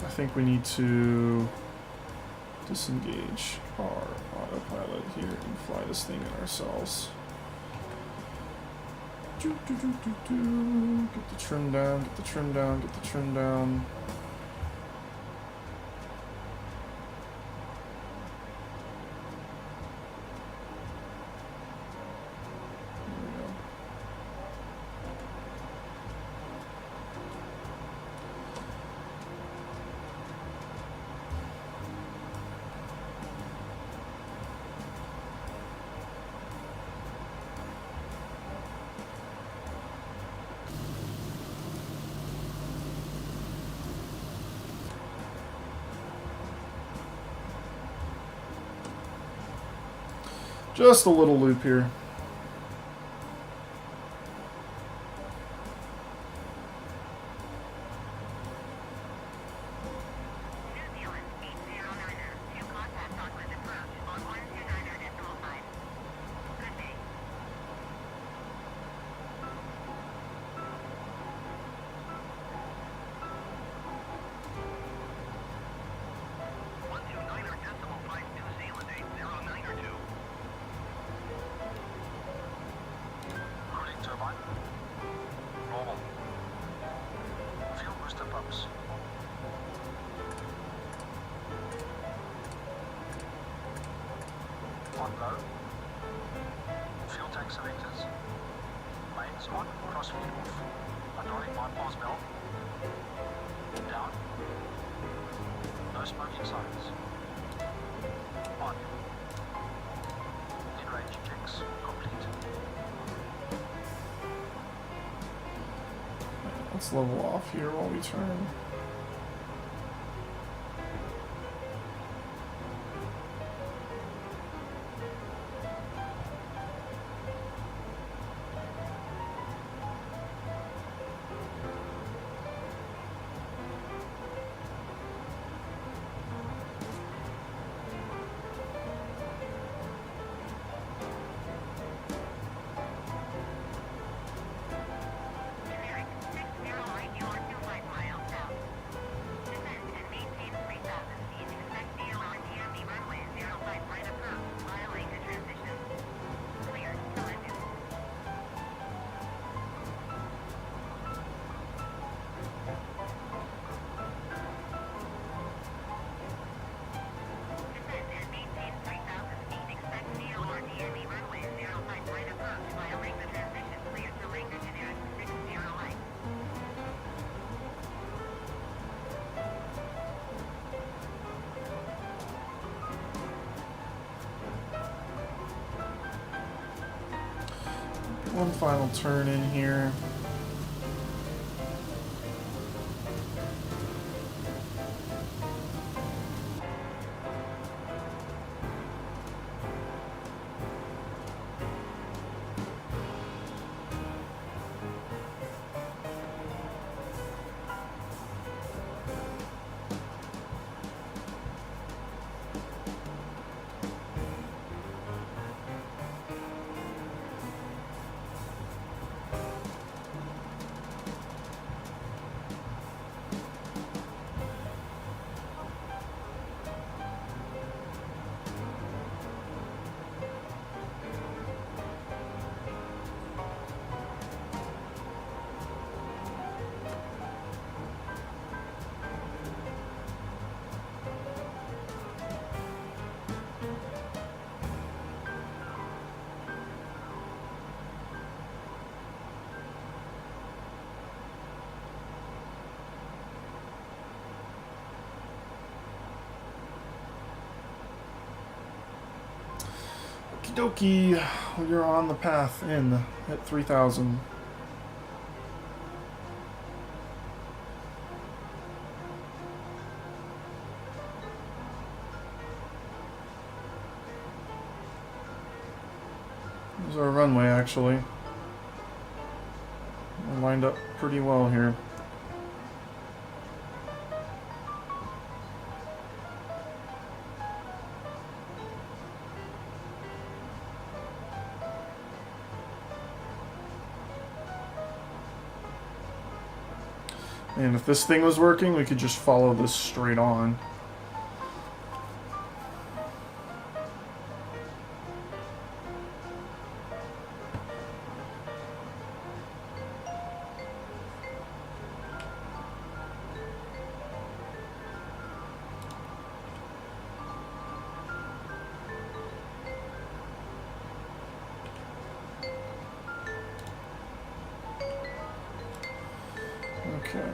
I think we need to disengage our autopilot here and fly this thing in ourselves. Get the trim down, get the trim down, get the trim down. Just a little loop here. Let's level off here while we turn. One final turn in here. Okie dokie, you're on the path in at 3,000. There's our runway, actually. We're lined up pretty well here. And if this thing was working, we could just follow this straight on. Okay.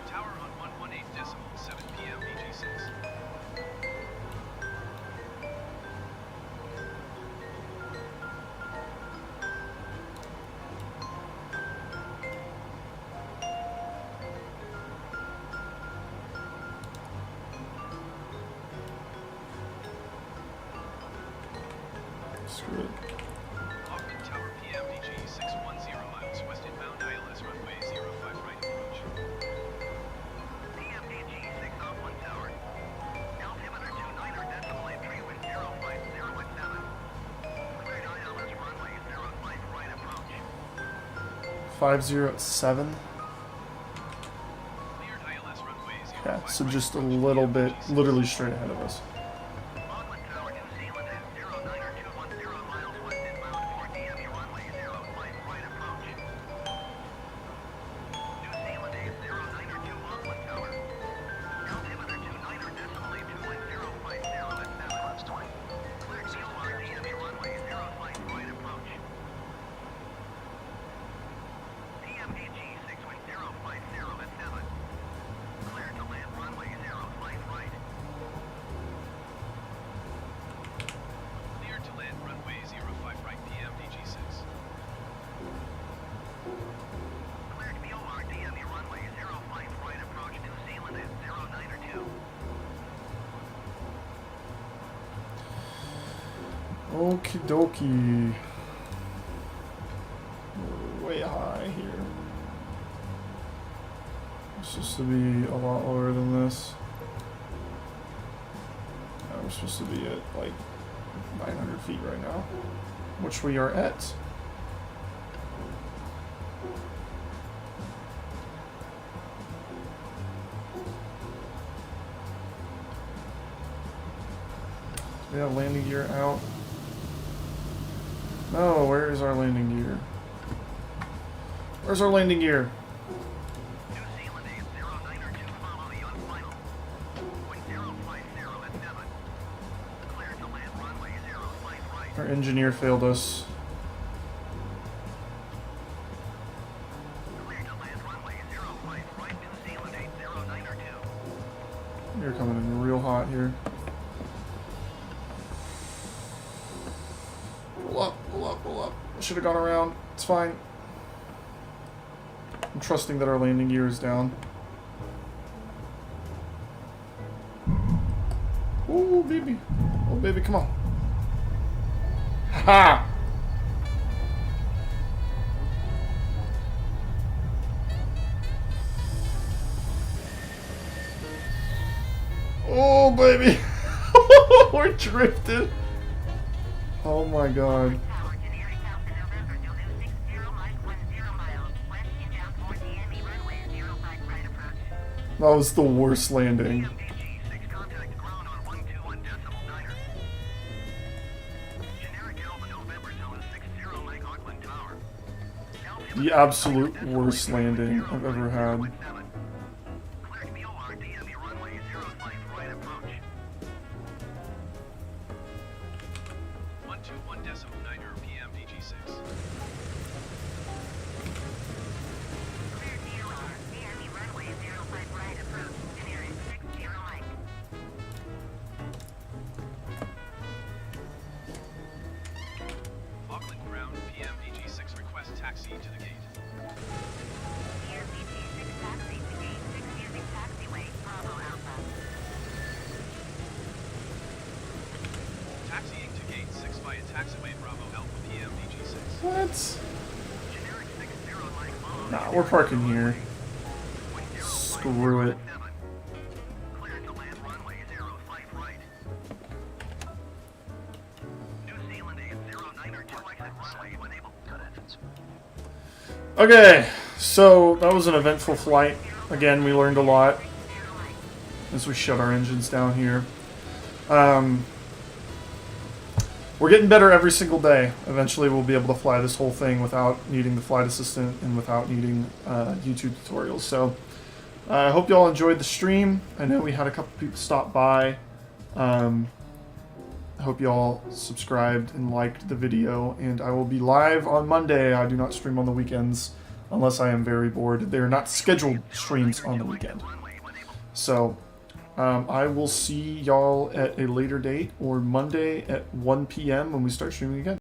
Tower on 118.7 p.m. DC-6. Screw it. Auckland Tower PMDG 610 miles west inbound ILS runway 05 right approach. PMDG 6 Auckland Tower. Altimeter 29er decimal entry with 050 at 7. Cleared ILS runway 05 right approach. 507. Cleared ILS runway 05 Yeah, so right just a approach. little bit, literally straight ahead of us. Auckland Tower, New Zealand at 09210 miles west inbound 4 DME runway 05 right approach. New Zealand at 092 Auckland Tower. Altimeter 29er decimal 21050 at 7. That's 20. Cleared COR DME runway 05 right approach. PMDG 61050 at 7. Cleared to land runway 05 right. Cleared to land runway 05 right PMDG 6. Cleared VOR DME runway 05 right approach New Zealand at 092. Okie dokie. We're way high here. It's supposed to be a lot lower than this. We're supposed to be at like 900 feet right now, which we are at. We have landing gear out. No, where is our landing gear? Where's our landing gear? New Zealand at 092 follow the on final. Point 050 at 7. Cleared to land runway 05 right. Our engineer failed us. here. Pull up, pull up, pull up. I should have gone around. It's fine. I'm trusting that our landing gear is down. Ooh, baby. Oh, baby, come on. Ha! Oh, baby. We're drifted. Oh, my God. That was the worst landing. The absolute worst landing I've ever had. Taxi to the gate. Taxiing to gate 6 via taxiway Bravo Alpha PM DG6. What? Nah, we're parking here. Screw it. Cleared to land runway 05 right. New Zealand 809er 2 exit runway when able. Good entrance. Okay, so that was an eventful flight. Again, we learned a lot as we shut our engines down here. We're getting better every single day. Eventually we'll be able to fly this whole thing without needing the flight assistant and without needing YouTube tutorials. So I hope you all enjoyed the stream. I know we had a couple people stop by. I hope you all subscribed and liked the video, and I will be live on Monday. I do not stream on the weekends unless I am very bored. They are not scheduled streams on the weekend. So I will see y'all at a later date or Monday at 1 p.m. when we start streaming again.